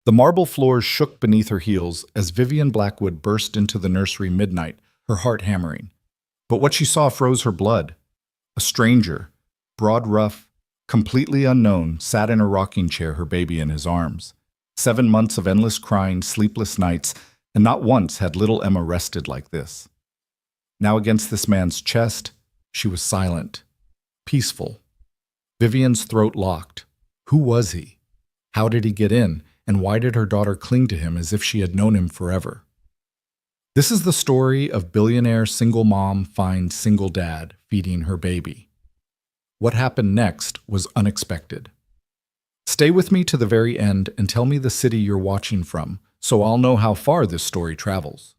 The marble floors shook beneath her heels as Vivian Blackwood burst into the nursery midnight, her heart hammering. But what she saw froze her blood. A stranger, broad ruff, completely unknown, sat in a rocking chair, her baby in his arms. 7 months of endless crying, sleepless nights, and not once had little Emma rested like this. Now against this man's chest, she was silent, peaceful. Vivian's throat locked. Who was he? How did he get in? And why did her daughter cling to him as if she had known him forever? This is the story of billionaire single mom finds single dad feeding her baby. What happened next was unexpected. Stay with me to the very end and tell me the city you're watching from, so I'll know how far this story travels.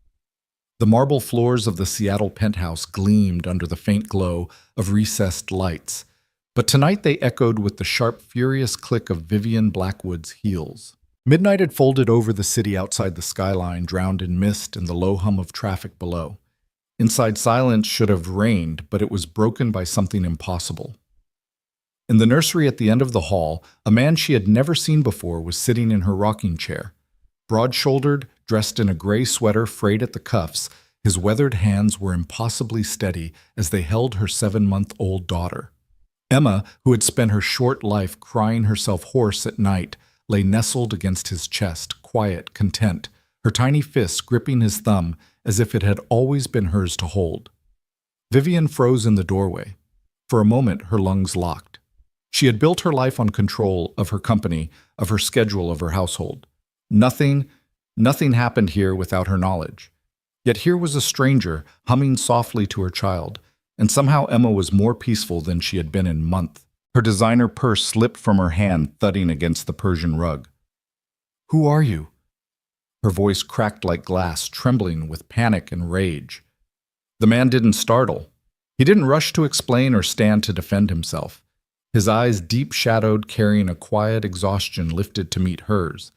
The marble floors of the Seattle penthouse gleamed under the faint glow of recessed lights, but tonight they echoed with the sharp, furious click of Vivian Blackwood's heels. Midnight had folded over the city outside the skyline, drowned in mist and the low hum of traffic below. Inside, silence should have reigned, but it was broken by something impossible. In the nursery at the end of the hall, a man she had never seen before was sitting in her rocking chair. Broad-shouldered, dressed in a gray sweater frayed at the cuffs, his weathered hands were impossibly steady as they held her 7-month-old daughter. Emma, who had spent her short life crying herself hoarse at night, lay nestled against his chest, quiet, content, her tiny fists gripping his thumb as if it had always been hers to hold. Vivian froze in the doorway. For a moment, her lungs locked. She had built her life on control of her company, of her schedule, of her household. Nothing happened here without her knowledge. Yet here was a stranger humming softly to her child, and somehow Emma was more peaceful than she had been in months. Her designer purse slipped from her hand, thudding against the Persian rug. "Who are you?" Her voice cracked like glass, trembling with panic and rage. The man didn't startle. He didn't rush to explain or stand to defend himself. His eyes, deep-shadowed, carrying a quiet exhaustion, lifted to meet hers.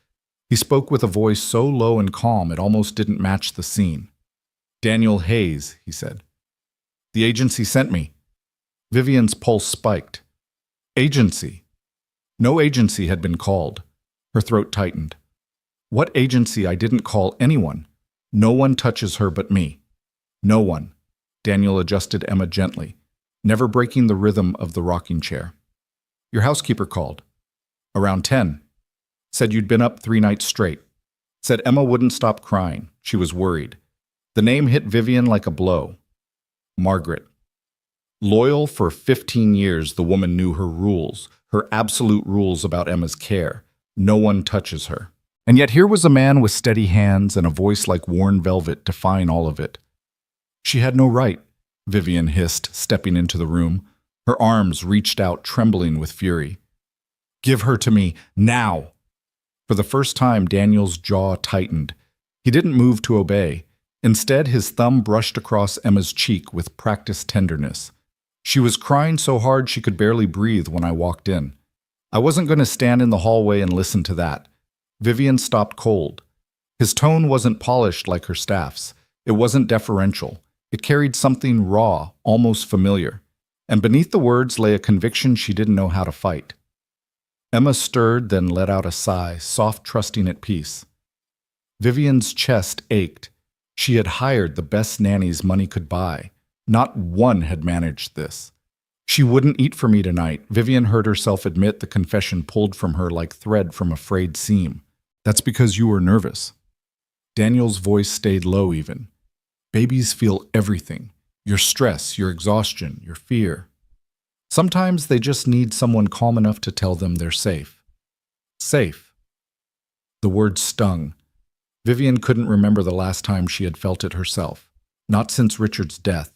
He spoke with a voice so low and calm it almost didn't match the scene. "Daniel Hayes," he said. "The agency sent me." Vivian's pulse spiked. Agency. No agency had been called. Her throat tightened. What agency? I didn't call anyone. No one touches her but me. No one. Daniel adjusted Emma gently, never breaking the rhythm of the rocking chair. Your housekeeper called. Around 10. Said you'd been up 3 nights straight. Said Emma wouldn't stop crying. She was worried. The name hit Vivian like a blow. Margaret. Loyal for 15 years, the woman knew her rules, her absolute rules about Emma's care. No one touches her. And yet here was a man with steady hands and a voice like worn velvet defying all of it. She had no right, Vivian hissed, stepping into the room. Her arms reached out, trembling with fury. Give her to me, now! For the first time, Daniel's jaw tightened. He didn't move to obey. Instead, his thumb brushed across Emma's cheek with practiced tenderness. She was crying so hard she could barely breathe when I walked in. I wasn't going to stand in the hallway and listen to that. Vivian stopped cold. His tone wasn't polished like her staff's. It wasn't deferential. It carried something raw, almost familiar. And beneath the words lay a conviction she didn't know how to fight. Emma stirred, then let out a sigh, soft, trusting, at peace. Vivian's chest ached. She had hired the best nannies money could buy. Not one had managed this. She wouldn't eat for me tonight. Vivian heard herself admit, the confession pulled from her like thread from a frayed seam. That's because you were nervous. Daniel's voice stayed low even. Babies feel everything. Your stress, your exhaustion, your fear. Sometimes they just need someone calm enough to tell them they're safe. Safe. The word stung. Vivian couldn't remember the last time she had felt it herself. Not since Richard's death.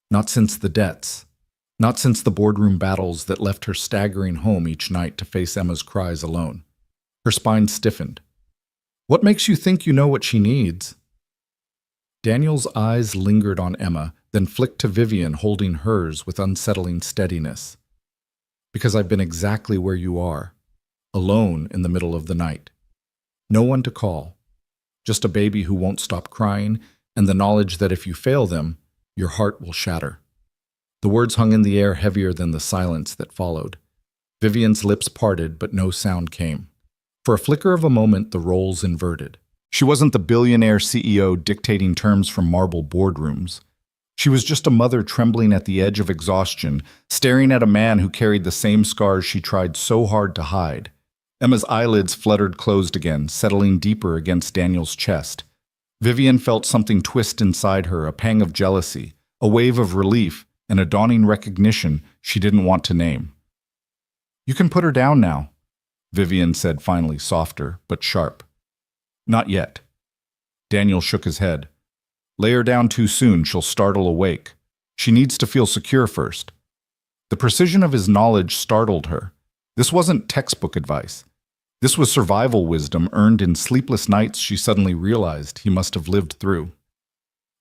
Not since the debts. Not since the boardroom battles that left her staggering home each night to face Emma's cries alone. Her spine stiffened. What makes you think you know what she needs? Daniel's eyes lingered on Emma, then flicked to Vivian, holding hers with unsettling steadiness. Because I've been exactly where you are, alone in the middle of the night. No one to call. Just a baby who won't stop crying, and the knowledge that if you fail them, your heart will shatter. The words hung in the air heavier than the silence that followed. Vivian's lips parted, but no sound came. For a flicker of a moment, the roles inverted. She wasn't the billionaire CEO dictating terms from marble boardrooms. She was just a mother trembling at the edge of exhaustion, staring at a man who carried the same scars she tried so hard to hide. Emma's eyelids fluttered closed again, settling deeper against Daniel's chest. Vivian felt something twist inside her, a pang of jealousy, a wave of relief, and a dawning recognition she didn't want to name. "You can put her down now," Vivian said finally, softer but sharp. "Not yet." Daniel shook his head. "Lay her down too soon, she'll startle awake. She needs to feel secure first." The precision of his knowledge startled her. This wasn't textbook advice. This was survival wisdom earned in sleepless nights she suddenly realized he must have lived through.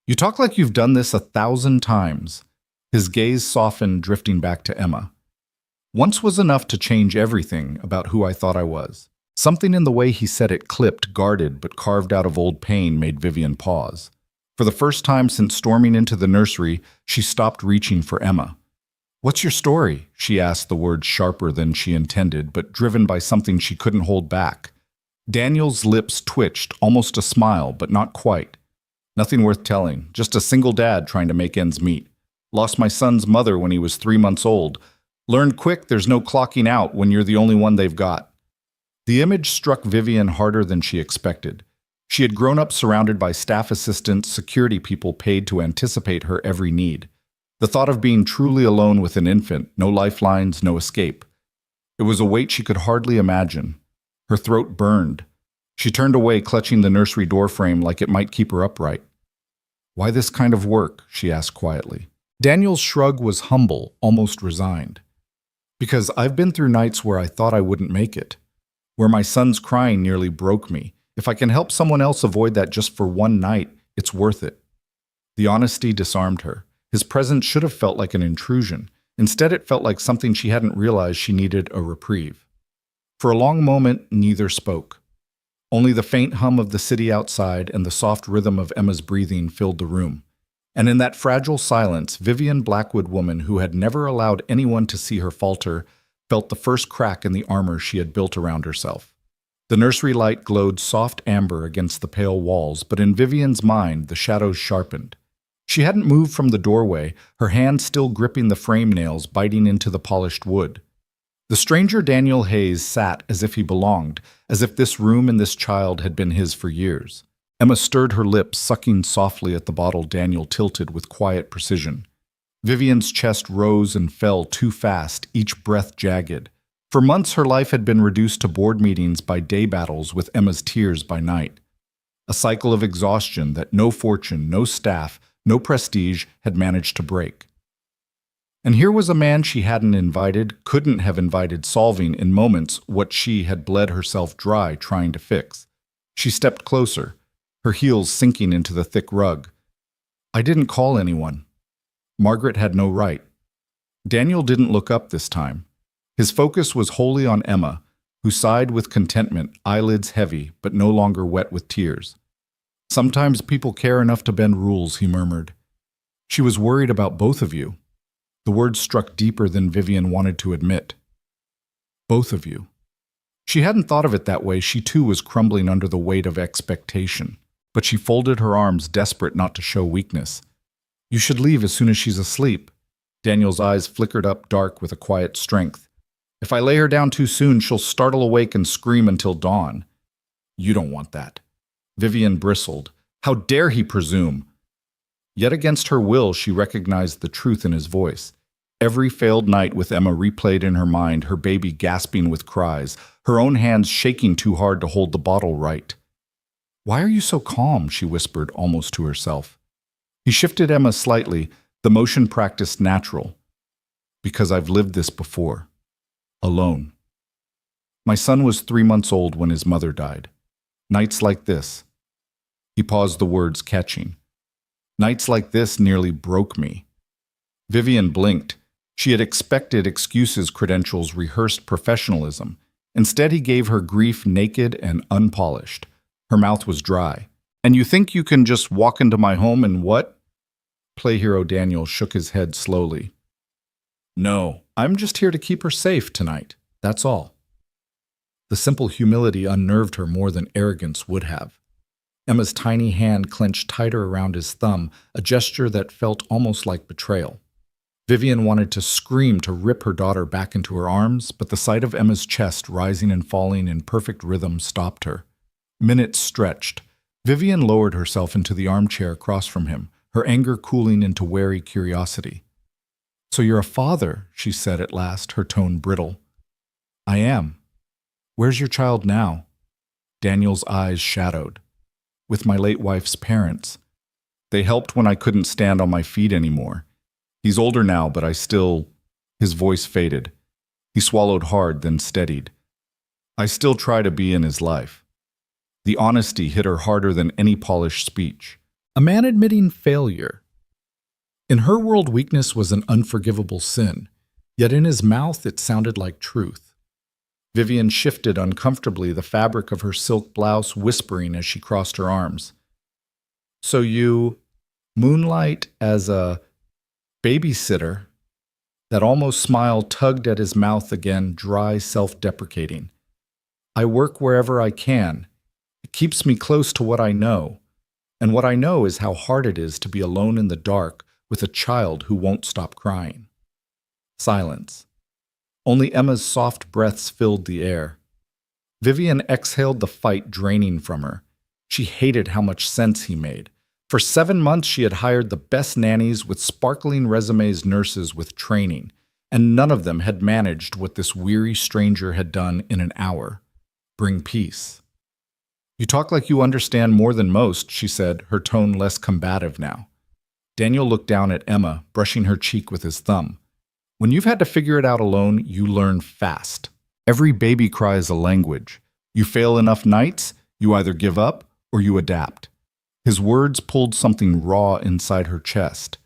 "You talk like you've done this 1,000 times." His gaze softened, drifting back to Emma. "Once was enough to change everything about who I thought I was." Something in the way he said it clipped, guarded, but carved out of old pain made Vivian pause. For the first time since storming into the nursery, she stopped reaching for Emma. "What's your story?" she asked, the words sharper than she intended, but driven by something she couldn't hold back. Daniel's lips twitched, almost a smile, but not quite. "Nothing worth telling, just a single dad trying to make ends meet. Lost my son's mother when he was 3 months old. Learned quick there's no clocking out when you're the only one they've got." The image struck Vivian harder than she expected. She had grown up surrounded by staff assistants, security people paid to anticipate her every need. The thought of being truly alone with an infant, no lifelines, no escape. It was a weight she could hardly imagine. Her throat burned. She turned away, clutching the nursery doorframe like it might keep her upright. "Why this kind of work?" she asked quietly. Daniel's shrug was humble, almost resigned. "Because I've been through nights where I thought I wouldn't make it. Where my son's crying nearly broke me. If I can help someone else avoid that just for one night, it's worth it." The honesty disarmed her. His presence should have felt like an intrusion. Instead, it felt like something she hadn't realized she needed a reprieve. For a long moment, neither spoke. Only the faint hum of the city outside and the soft rhythm of Emma's breathing filled the room. And in that fragile silence, Vivian Blackwood woman, who had never allowed anyone to see her falter, felt the first crack in the armor she had built around herself. The nursery light glowed soft amber against the pale walls, but in Vivian's mind the shadows sharpened. She hadn't moved from the doorway, her hand still gripping the frame nails biting into the polished wood. The stranger Daniel Hayes sat as if he belonged, as if this room and this child had been his for years. Emma stirred her lips, sucking softly at the bottle Daniel tilted with quiet precision. Vivian's chest rose and fell too fast, each breath jagged. For months her life had been reduced to board meetings by day battles with Emma's tears by night. A cycle of exhaustion that no fortune, no staff, no prestige had managed to break. And here was a man she hadn't invited, couldn't have invited, solving in moments what she had bled herself dry trying to fix. She stepped closer, her heels sinking into the thick rug. "I didn't call anyone." Margaret had no right. Daniel didn't look up this time. His focus was wholly on Emma, who sighed with contentment, eyelids heavy, but no longer wet with tears. "Sometimes people care enough to bend rules," he murmured. "She was worried about both of you." The words struck deeper than Vivian wanted to admit. "Both of you." She hadn't thought of it that way. She too was crumbling under the weight of expectation. But she folded her arms, desperate not to show weakness. "You should leave as soon as she's asleep." Daniel's eyes flickered up dark with a quiet strength. "If I lay her down too soon, she'll startle awake and scream until dawn." "You don't want that." Vivian bristled. How dare he presume? Yet against her will, she recognized the truth in his voice. Every failed night with Emma replayed in her mind, her baby gasping with cries, her own hands shaking too hard to hold the bottle right. "Why are you so calm?" she whispered, almost to herself. He shifted Emma slightly, the motion practiced natural. "Because I've lived this before. Alone. My son was 3 months old when his mother died. Nights like this." He paused, the words catching. "Nights like this nearly broke me." Vivian blinked. She had expected excuses, credentials, rehearsed professionalism. Instead, he gave her grief naked and unpolished. Her mouth was dry. "And you think you can just walk into my home and what?" Play hero Daniel shook his head slowly. "No, I'm just here to keep her safe tonight. That's all." The simple humility unnerved her more than arrogance would have. Emma's tiny hand clenched tighter around his thumb, a gesture that felt almost like betrayal. Vivian wanted to scream to rip her daughter back into her arms, but the sight of Emma's chest rising and falling in perfect rhythm stopped her. Minutes stretched. Vivian lowered herself into the armchair across from him, her anger cooling into wary curiosity. "So you're a father," she said at last, her tone brittle. "I am. Where's your child now?" Daniel's eyes shadowed. "With my late wife's parents. They helped when I couldn't stand on my feet anymore. He's older now, but I still—" His voice faded. He swallowed hard, then steadied. "I still try to be in his life." The honesty hit her harder than any polished speech. A man admitting failure. In her world, weakness was an unforgivable sin, yet in his mouth it sounded like truth. Vivian shifted uncomfortably, the fabric of her silk blouse whispering as she crossed her arms. "So you moonlight as a babysitter?" That almost smile tugged at his mouth again, dry, self-deprecating. "I work wherever I can. It keeps me close to what I know. And what I know is how hard it is to be alone in the dark with a child who won't stop crying." Silence. Only Emma's soft breaths filled the air. Vivian exhaled, the fight draining from her. She hated how much sense he made. For 7 months she had hired the best nannies with sparkling resumes, nurses with training, and none of them had managed what this weary stranger had done in an hour: bring peace. "You talk like you understand more than most," she said, her tone less combative now. Daniel looked down at Emma, brushing her cheek with his thumb. "When you've had to figure it out alone, you learn fast. Every baby cry is a language. You fail enough nights, you either give up or you adapt." His words pulled something raw inside her chest.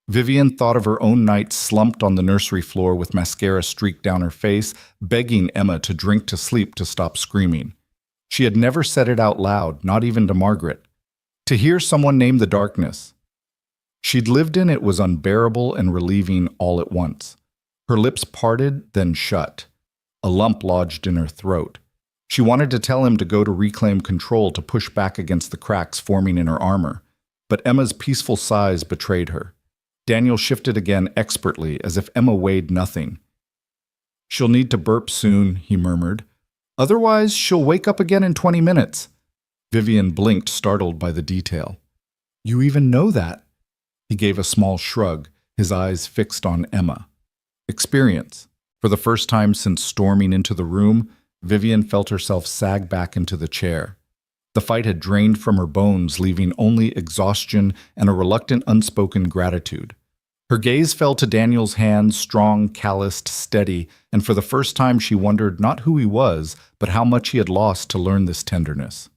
Vivian thought of her own nights slumped on the nursery floor with mascara streaked down her face, begging Emma to drink to sleep to stop screaming. She had never said it out loud, not even to Margaret. To hear someone name the darkness she'd lived in, it was unbearable and relieving all at once. Her lips parted, then shut. A lump lodged in her throat. She wanted to tell him to go to reclaim control, to push back against the cracks forming in her armor. But Emma's peaceful sighs betrayed her. Daniel shifted again expertly, as if Emma weighed nothing. "She'll need to burp soon," he murmured. "Otherwise, she'll wake up again in 20 minutes. Vivian blinked, startled by the detail. "You even know that?" He gave a small shrug, his eyes fixed on Emma. Experience. For the first time since storming into the room, Vivian felt herself sag back into the chair. The fight had drained from her bones, leaving only exhaustion and a reluctant, unspoken gratitude. Her gaze fell to Daniel's hands, strong, calloused, steady, and for the first time she wondered not who he was, but how much he had lost to learn this tenderness.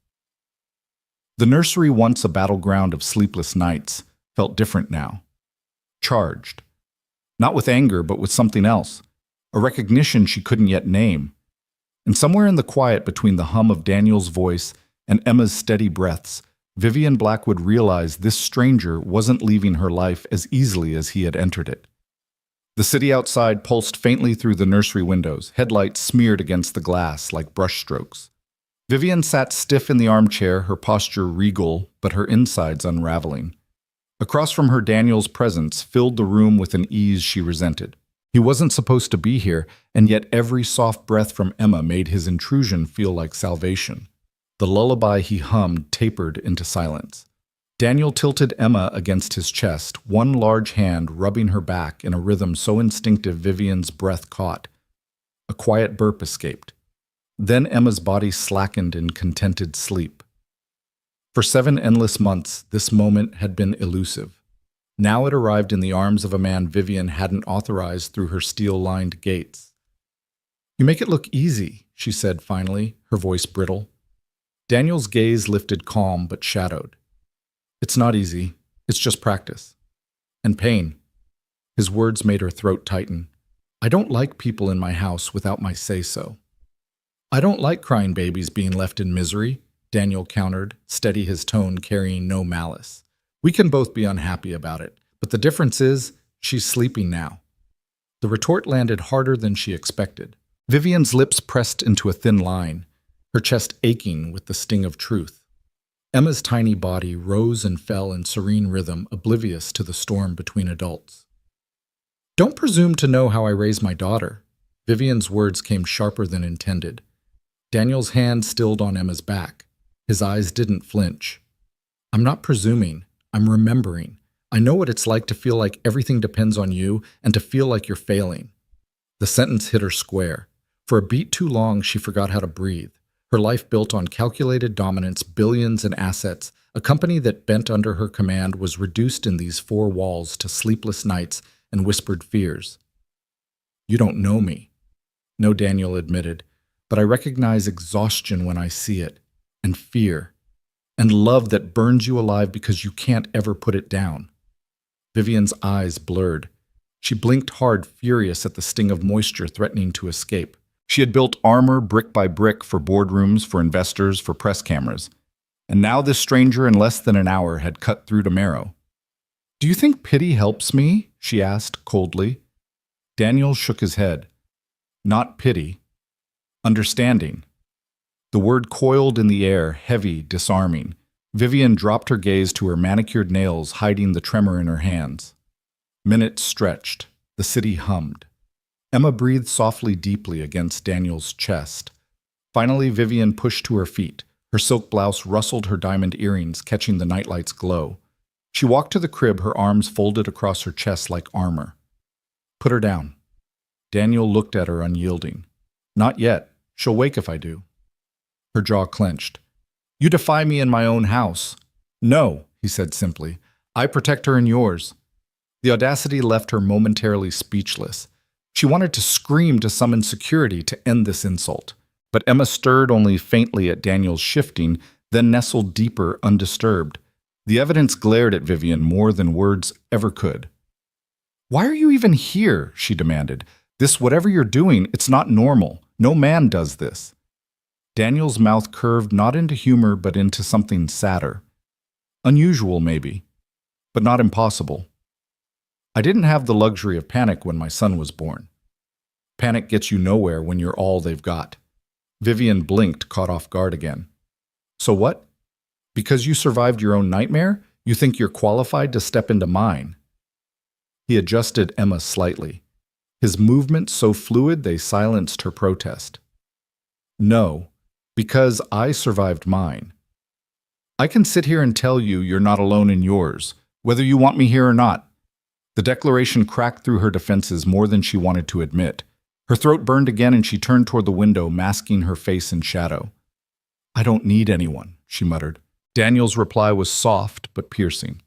The nursery, once a battleground of sleepless nights, felt different now. Charged. Not with anger, but with something else. A recognition she couldn't yet name. And somewhere in the quiet between the hum of Daniel's voice and Emma's steady breaths, Vivian Blackwood realized this stranger wasn't leaving her life as easily as he had entered it. The city outside pulsed faintly through the nursery windows, headlights smeared against the glass like brushstrokes. Vivian sat stiff in the armchair, her posture regal, but her insides unraveling. Across from her, Daniel's presence filled the room with an ease she resented. He wasn't supposed to be here, and yet every soft breath from Emma made his intrusion feel like salvation. The lullaby he hummed tapered into silence. Daniel tilted Emma against his chest, one large hand rubbing her back in a rhythm so instinctive Vivian's breath caught. A quiet burp escaped. Then Emma's body slackened in contented sleep. For 7 endless months, this moment had been elusive. Now it arrived in the arms of a man Vivian hadn't authorized through her steel-lined gates. "You make it look easy," she said finally, her voice brittle. Daniel's gaze lifted, calm but shadowed. "It's not easy. It's just practice. And pain." His words made her throat tighten. "I don't like people in my house without my say-so." "I don't like crying babies being left in misery," Daniel countered, steady, his tone carrying no malice. "We can both be unhappy about it, but the difference is, she's sleeping now." The retort landed harder than she expected. Vivian's lips pressed into a thin line, her chest aching with the sting of truth. Emma's tiny body rose and fell in serene rhythm, oblivious to the storm between adults. "Don't presume to know how I raise my daughter." Vivian's words came sharper than intended. Daniel's hand stilled on Emma's back. His eyes didn't flinch. "I'm not presuming. I'm remembering. I know what it's like to feel like everything depends on you and to feel like you're failing." The sentence hit her square. For a beat too long, she forgot how to breathe. Her life built on calculated dominance, billions and assets, a company that bent under her command was reduced in these four walls to sleepless nights and whispered fears. "You don't know me." "No," Daniel admitted, "but I recognize exhaustion when I see it, and fear, and love that burns you alive because you can't ever put it down." Vivian's eyes blurred. She blinked hard, furious at the sting of moisture threatening to escape. She had built armor brick by brick for boardrooms, for investors, for press cameras. And now this stranger in less than an hour had cut through to marrow. "Do you think pity helps me?" she asked coldly. Daniel shook his head. "Not pity. Understanding." The word coiled in the air, heavy, disarming. Vivian dropped her gaze to her manicured nails, hiding the tremor in her hands. Minutes stretched. The city hummed. Emma breathed softly, deeply against Daniel's chest. Finally, Vivian pushed to her feet. Her silk blouse rustled her diamond earrings, catching the nightlight's glow. She walked to the crib, her arms folded across her chest like armor. "Put her down." Daniel looked at her, unyielding. "Not yet. She'll wake if I do." Her jaw clenched. "You defy me in my own house." "No," he said simply. "I protect her in yours." The audacity left her momentarily speechless. She wanted to scream to summon security to end this insult. But Emma stirred only faintly at Daniel's shifting, then nestled deeper, undisturbed. The evidence glared at Vivian more than words ever could. "Why are you even here?" she demanded. "This, whatever you're doing, it's not normal. No man does this." Daniel's mouth curved not into humor but into something sadder. "Unusual, maybe, but not impossible. I didn't have the luxury of panic when my son was born. Panic gets you nowhere when you're all they've got." Vivian blinked, caught off guard again. "So what? Because you survived your own nightmare, you think you're qualified to step into mine?" He adjusted Emma slightly, his movements so fluid they silenced her protest. "No, because I survived mine. I can sit here and tell you you're not alone in yours, whether you want me here or not." The declaration cracked through her defenses more than she wanted to admit. Her throat burned again and she turned toward the window, masking her face in shadow. "I don't need anyone," she muttered. Daniel's reply was soft but piercing.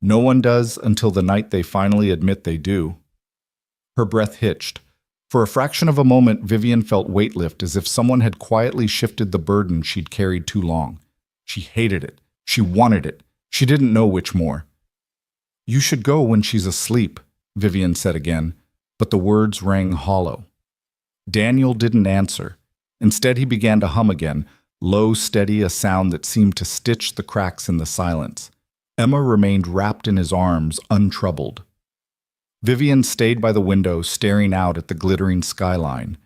"No one does until the night they finally admit they do." Her breath hitched. For a fraction of a moment, Vivian felt weight lift, as if someone had quietly shifted the burden she'd carried too long. She hated it. She wanted it. She didn't know which more. "You should go when she's asleep," Vivian said again, but the words rang hollow. Daniel didn't answer. Instead, he began to hum again, low, steady, a sound that seemed to stitch the cracks in the silence. Emma remained wrapped in his arms, untroubled. Vivian stayed by the window, staring out at the glittering skyline.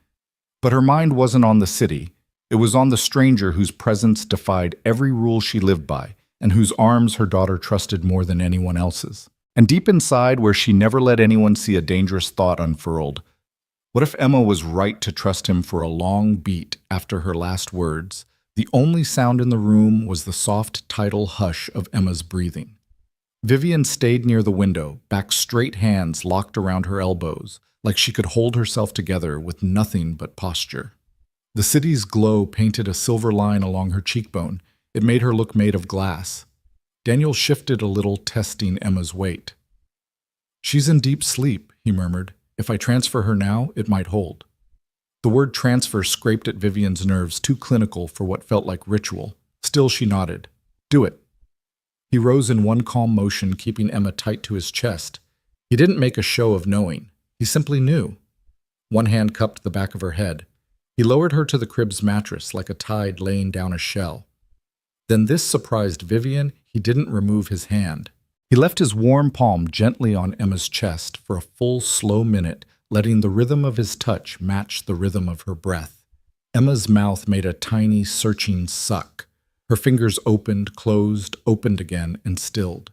But her mind wasn't on the city. It was on the stranger whose presence defied every rule she lived by, and whose arms her daughter trusted more than anyone else's. And deep inside, where she never let anyone see a dangerous thought unfurled, what if Emma was right to trust him for a long beat after her last words? The only sound in the room was the soft, tidal hush of Emma's breathing. Vivian stayed near the window, back straight, hands locked around her elbows, like she could hold herself together with nothing but posture. The city's glow painted a silver line along her cheekbone. It made her look made of glass. Daniel shifted a little, testing Emma's weight. "She's in deep sleep," he murmured. "If I transfer her now, it might hold." The word transfer scraped at Vivian's nerves, too clinical for what felt like ritual. Still, she nodded. "Do it." He rose in one calm motion, keeping Emma tight to his chest. He didn't make a show of knowing. He simply knew. One hand cupped the back of her head. He lowered her to the crib's mattress like a tide laying down a shell. Then this surprised Vivian. He didn't remove his hand. He left his warm palm gently on Emma's chest for a full, slow minute, letting the rhythm of his touch match the rhythm of her breath. Emma's mouth made a tiny, searching suck. Her fingers opened, closed, opened again, and stilled.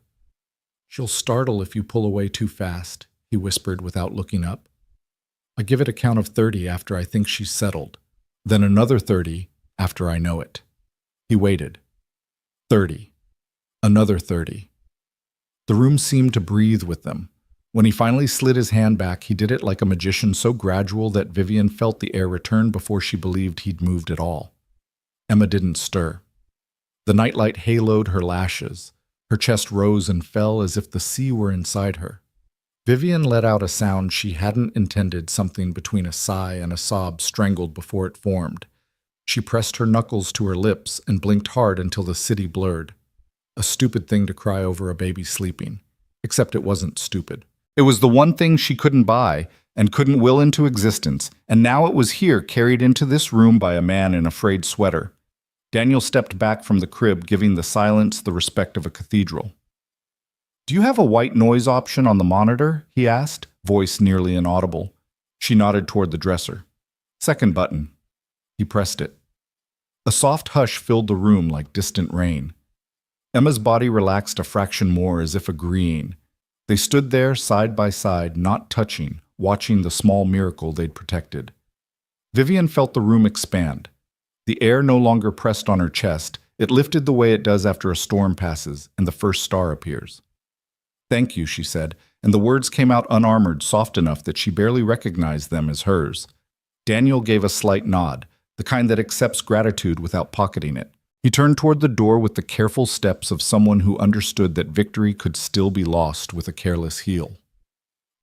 "She'll startle if you pull away too fast," he whispered without looking up. "I give it a count of 30 after I think she's settled, then another 30 after I know it." He waited. 30. Another 30. The room seemed to breathe with them. When he finally slid his hand back, he did it like a magician, so gradual that Vivian felt the air return before she believed he'd moved at all. Emma didn't stir. The nightlight haloed her lashes. Her chest rose and fell as if the sea were inside her. Vivian let out a sound she hadn't intended, something between a sigh and a sob strangled before it formed. She pressed her knuckles to her lips and blinked hard until the city blurred. A stupid thing to cry over a baby sleeping. Except it wasn't stupid. It was the one thing she couldn't buy and couldn't will into existence, and now it was here, carried into this room by a man in a frayed sweater. Daniel stepped back from the crib, giving the silence the respect of a cathedral. "Do you have a white noise option on the monitor?" he asked, voice nearly inaudible. She nodded toward the dresser. "Second button." He pressed it. A soft hush filled the room like distant rain. Emma's body relaxed a fraction more, as if agreeing. They stood there side by side, not touching, watching the small miracle they'd protected. Vivian felt the room expand. The air no longer pressed on her chest. It lifted the way it does after a storm passes and the first star appears. "Thank you," she said, and the words came out unarmored, soft enough that she barely recognized them as hers. Daniel gave a slight nod, the kind that accepts gratitude without pocketing it. He turned toward the door with the careful steps of someone who understood that victory could still be lost with a careless heel.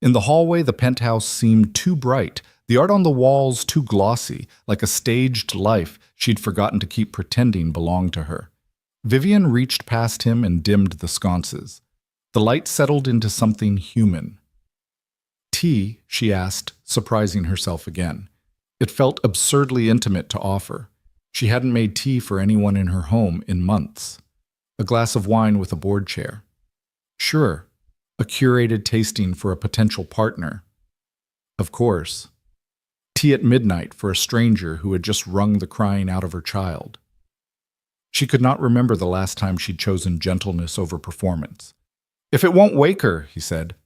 In the hallway, the penthouse seemed too bright, the art on the walls too glossy, like a staged life she'd forgotten to keep pretending belonged to her. Vivian reached past him and dimmed the sconces. The light settled into something human. "Tea?" she asked, surprising herself again. It felt absurdly intimate to offer. She hadn't made tea for anyone in her home in months. A glass of wine with a board chair. Sure, a curated tasting for a potential partner. Of course. Tea at midnight for a stranger who had just wrung the crying out of her child. She could not remember the last time she'd chosen gentleness over performance. "If it won't wake her," he said.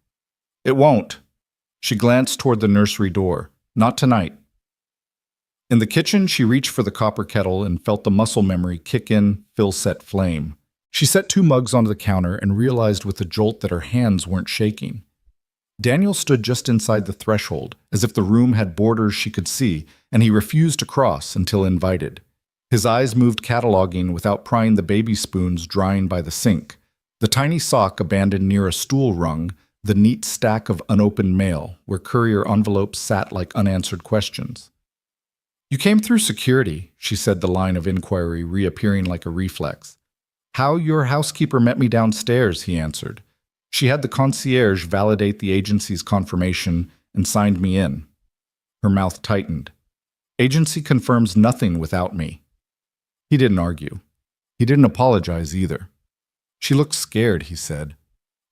"It won't." She glanced toward the nursery door. "Not tonight." In the kitchen, she reached for the copper kettle and felt the muscle memory kick in, fill set flame. She set 2 mugs onto the counter and realized with a jolt that her hands weren't shaking. Daniel stood just inside the threshold, as if the room had borders she could see, and he refused to cross until invited. His eyes moved cataloging without prying the baby spoons drying by the sink, the tiny sock abandoned near a stool rung, the neat stack of unopened mail, where courier envelopes sat like unanswered questions. "You came through security," she said, the line of inquiry reappearing like a reflex. "How your housekeeper met me downstairs," he answered. "She had the concierge validate the agency's confirmation and signed me in." Her mouth tightened. "Agency confirms nothing without me." He didn't argue. He didn't apologize either. "She looked scared," he said.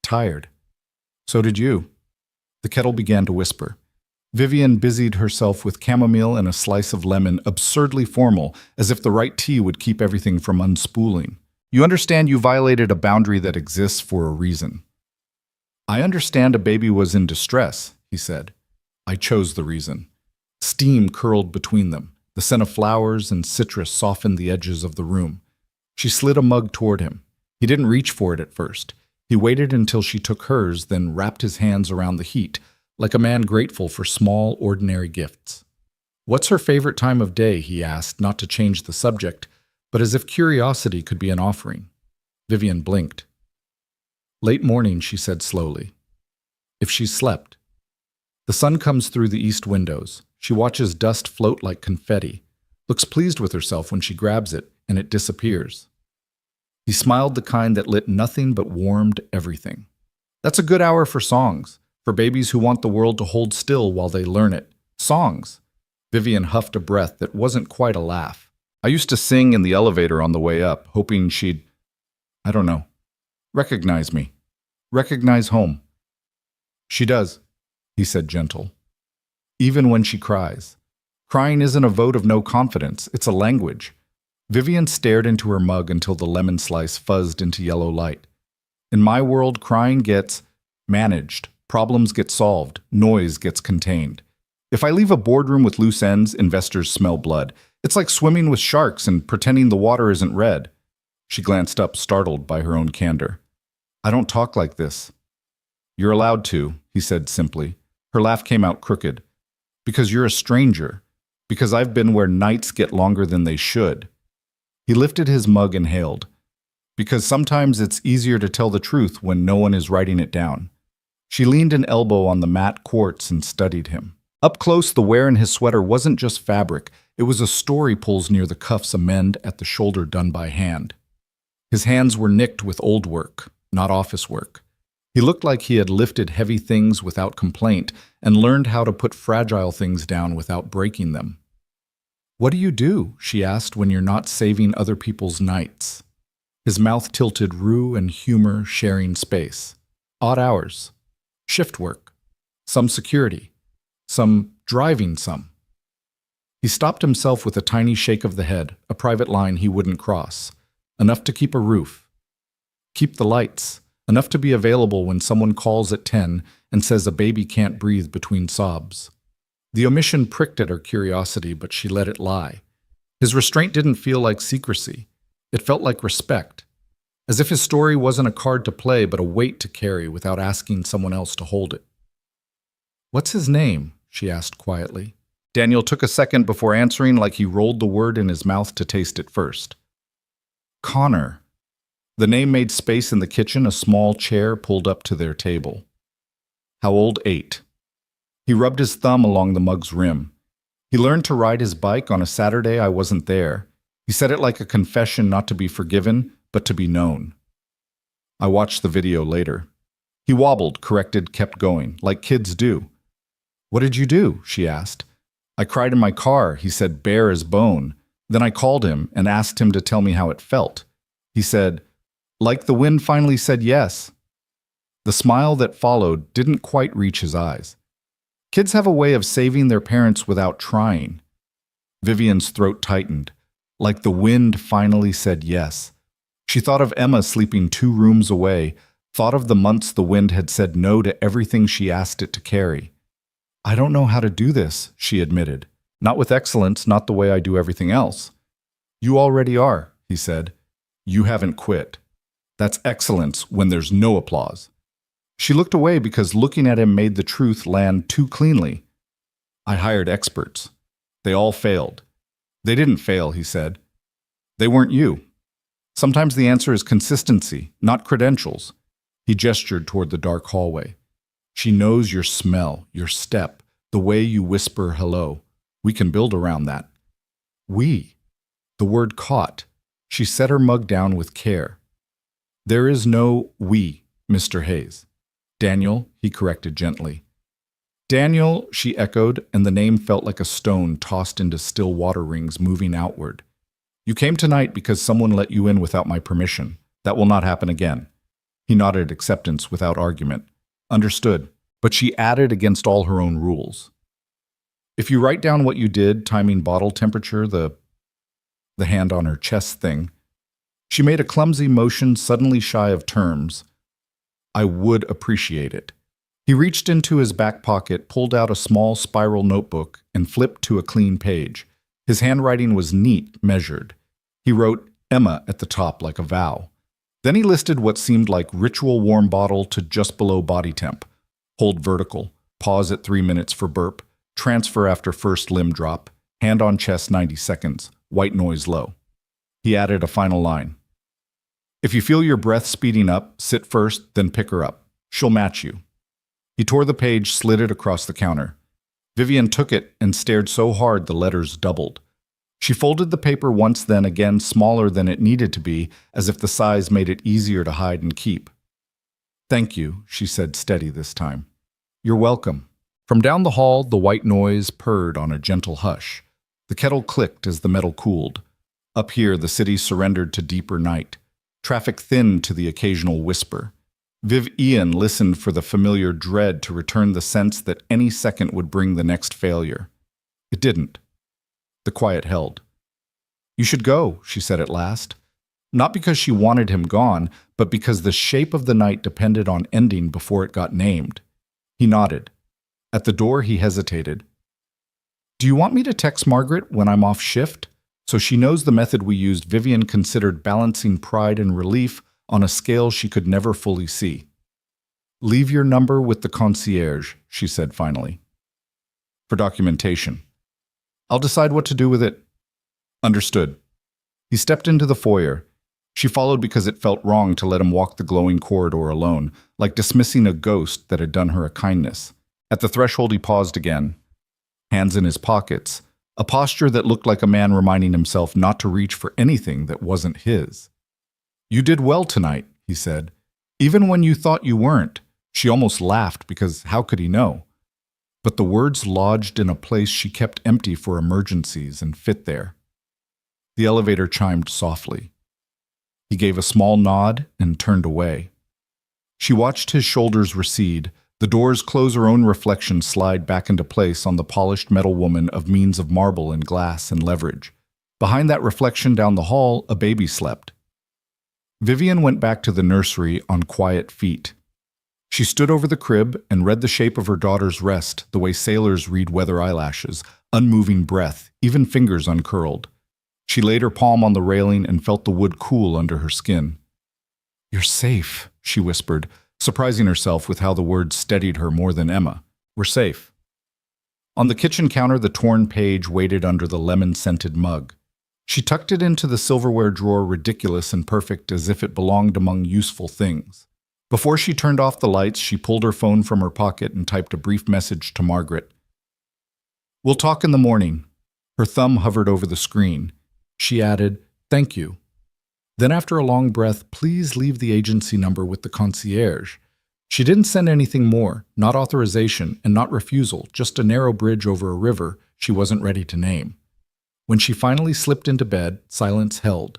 "Tired." "So did you." The kettle began to whisper. Vivian busied herself with chamomile and a slice of lemon, absurdly formal, as if the right tea would keep everything from unspooling. "You understand you violated a boundary that exists for a reason." "I understand a baby was in distress," he said. "I chose the reason." Steam curled between them. The scent of flowers and citrus softened the edges of the room. She slid a mug toward him. He didn't reach for it at first. He waited until she took hers, then wrapped his hands around the heat, like a man grateful for small, ordinary gifts. "What's her favorite time of day?" he asked, not to change the subject, but as if curiosity could be an offering. Vivian blinked. "Late morning," she said slowly. "If she's slept." The sun comes through the east windows. She watches dust float like confetti, looks pleased with herself when she grabs it, and it disappears. He smiled, the kind that lit nothing but warmed everything. "That's a good hour for songs. For babies who want the world to hold still while they learn it. Songs." Vivian huffed a breath that wasn't quite a laugh. "I used to sing in the elevator on the way up, hoping she'd, I don't know, recognize me. Recognize home." "She does," he said, gentle. even when she cries. Crying isn't a vote of no confidence, it's a language. Vivian stared into her mug until the lemon slice fuzzed into yellow light. In my world, crying gets managed, problems get solved, noise gets contained. If I leave a boardroom with loose ends, investors smell blood. It's like swimming with sharks and pretending the water isn't red. She glanced up, startled by her own candor. I don't talk like this. You're allowed to, he said simply. Her laugh came out crooked. Because you're a stranger. Because I've been where nights get longer than they should. He lifted his mug and hailed. Because sometimes it's easier to tell the truth when no one is writing it down. She leaned an elbow on the matte quartz and studied him. Up close, the wear in his sweater wasn't just fabric. It was a story pulls near the cuffs, a mend at the shoulder done by hand. His hands were nicked with old work, not office work. He looked like he had lifted heavy things without complaint and learned how to put fragile things down without breaking them. What do you do, she asked, when you're not saving other people's nights? His mouth tilted, rue and humor sharing space. Odd hours. Shift work. Some security. Some driving some. He stopped himself with a tiny shake of the head, a private line he wouldn't cross. Enough to keep a roof. Keep the lights. Enough to be available when someone calls at 10 and says a baby can't breathe between sobs. The omission pricked at her curiosity, but she let it lie. His restraint didn't feel like secrecy. It felt like respect. As if his story wasn't a card to play, but a weight to carry without asking someone else to hold it. What's his name? She asked quietly. Daniel took a second before answering, like he rolled the word in his mouth to taste it first. Connor. The name made space in the kitchen, a small chair pulled up to their table. How old? 8. He rubbed his thumb along the mug's rim. He learned to ride his bike on a Saturday I wasn't there. He said it like a confession, not to be forgiven, but to be known. I watched the video later. He wobbled, corrected, kept going, like kids do. What did you do? She asked. I cried in my car, he said, bare as bone. Then I called him and asked him to tell me how it felt. He said, like the wind finally said yes. The smile that followed didn't quite reach his eyes. Kids have a way of saving their parents without trying. Vivian's throat tightened. Like the wind finally said yes. She thought of Emma sleeping 2 rooms away, thought of the months the wind had said no to everything she asked it to carry. I don't know how to do this, she admitted. Not with excellence, not the way I do everything else. You already are, he said. You haven't quit. That's excellence when there's no applause. She looked away because looking at him made the truth land too cleanly. I hired experts. They all failed. They didn't fail, he said. They weren't you. Sometimes the answer is consistency, not credentials. He gestured toward the dark hallway. She knows your smell, your step, the way you whisper hello. We can build around that. We. The word caught. She set her mug down with care. There is no we, Mr. Hayes. Daniel, he corrected gently. Daniel, she echoed, and the name felt like a stone tossed into still water rings moving outward. You came tonight because someone let you in without my permission. That will not happen again. He nodded acceptance without argument. Understood, but she added against all her own rules. If you write down what you did, timing bottle temperature, the hand on her chest thing, she made a clumsy motion suddenly shy of terms. I would appreciate it. He reached into his back pocket, pulled out a small spiral notebook, and flipped to a clean page. His handwriting was neat, measured. He wrote Emma at the top like a vow. Then he listed what seemed like ritual warm bottle to just below body temp. Hold vertical, pause at 3 minutes for burp, transfer after first limb drop, hand on chest 90 seconds, white noise low. He added a final line. If you feel your breath speeding up, sit first, then pick her up. She'll match you. He tore the page, slid it across the counter. Vivian took it and stared so hard the letters doubled. She folded the paper once, then again smaller than it needed to be, as if the size made it easier to hide and keep. Thank you, she said steady this time. You're welcome. From down the hall, the white noise purred on a gentle hush. The kettle clicked as the metal cooled. Up here, the city surrendered to deeper night. Traffic thinned to the occasional whisper. Ian listened for the familiar dread to return, the sense that any second would bring the next failure. It didn't. The quiet held. "You should go," she said at last. Not because she wanted him gone, but because the shape of the night depended on ending before it got named. He nodded. At the door, he hesitated. "Do you want me to text Margaret when I'm off shift? So she knows the method we used." Vivian considered balancing pride and relief on a scale she could never fully see. "Leave your number with the concierge," she said finally. "For documentation. I'll decide what to do with it." "Understood." He stepped into the foyer. She followed because it felt wrong to let him walk the glowing corridor alone, like dismissing a ghost that had done her a kindness. At the threshold, he paused again, hands in his pockets, a posture that looked like a man reminding himself not to reach for anything that wasn't his. "You did well tonight," he said. "Even when you thought you weren't." She almost laughed, because how could he know? But the words lodged in a place she kept empty for emergencies and fit there. The elevator chimed softly. He gave a small nod and turned away. She watched his shoulders recede, the doors close, her own reflection slide back into place on the polished metal woman of means of marble and glass and leverage. Behind that reflection down the hall, a baby slept. Vivian went back to the nursery on quiet feet. She stood over the crib and read the shape of her daughter's rest the way sailors read weather eyelashes, unmoving breath, even fingers uncurled. She laid her palm on the railing and felt the wood cool under her skin. "You're safe," she whispered, surprising herself with how the words steadied her more than Emma. "We're safe." On the kitchen counter, the torn page waited under the lemon-scented mug. She tucked it into the silverware drawer, ridiculous and perfect, as if it belonged among useful things. Before she turned off the lights, she pulled her phone from her pocket and typed a brief message to Margaret. "We'll talk in the morning." Her thumb hovered over the screen. She added, "Thank you." Then, after a long breath, "Please leave the agency number with the concierge." She didn't send anything more, not authorization and not refusal, just a narrow bridge over a river she wasn't ready to name. When she finally slipped into bed, silence held.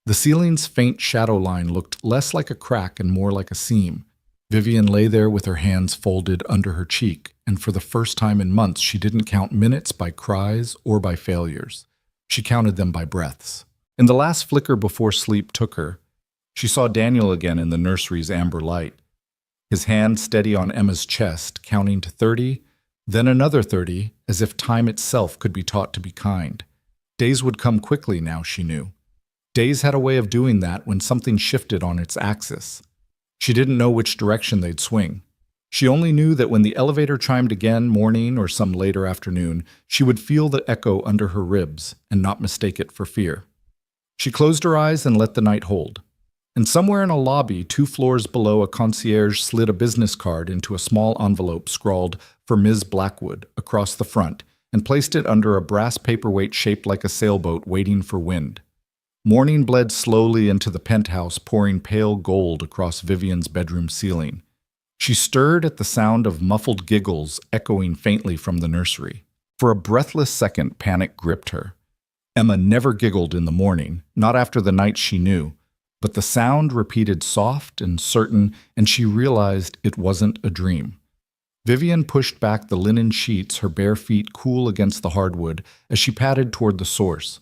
The ceiling's faint shadow line looked less like a crack and more like a seam. Vivian lay there with her hands folded under her cheek, and for the first time in months she didn't count minutes by cries or by failures. She counted them by breaths. In the last flicker before sleep took her, she saw Daniel again in the nursery's amber light. His hand steady on Emma's chest, counting to 30, then another 30, as if time itself could be taught to be kind. Days would come quickly now, she knew. Days had a way of doing that when something shifted on its axis. She didn't know which direction they'd swing. She only knew that when the elevator chimed again, morning or some later afternoon, she would feel the echo under her ribs and not mistake it for fear. She closed her eyes and let the night hold. And somewhere in a lobby 2 floors below, a concierge slid a business card into a small envelope scrawled "For Ms. Blackwood" across the front and placed it under a brass paperweight shaped like a sailboat waiting for wind. Morning bled slowly into the penthouse, pouring pale gold across Vivian's bedroom ceiling. She stirred at the sound of muffled giggles echoing faintly from the nursery. For a breathless second, panic gripped her. Emma never giggled in the morning, not after the night she knew, but the sound repeated soft and certain, and she realized it wasn't a dream. Vivian pushed back the linen sheets, her bare feet cool against the hardwood, as she padded toward the source.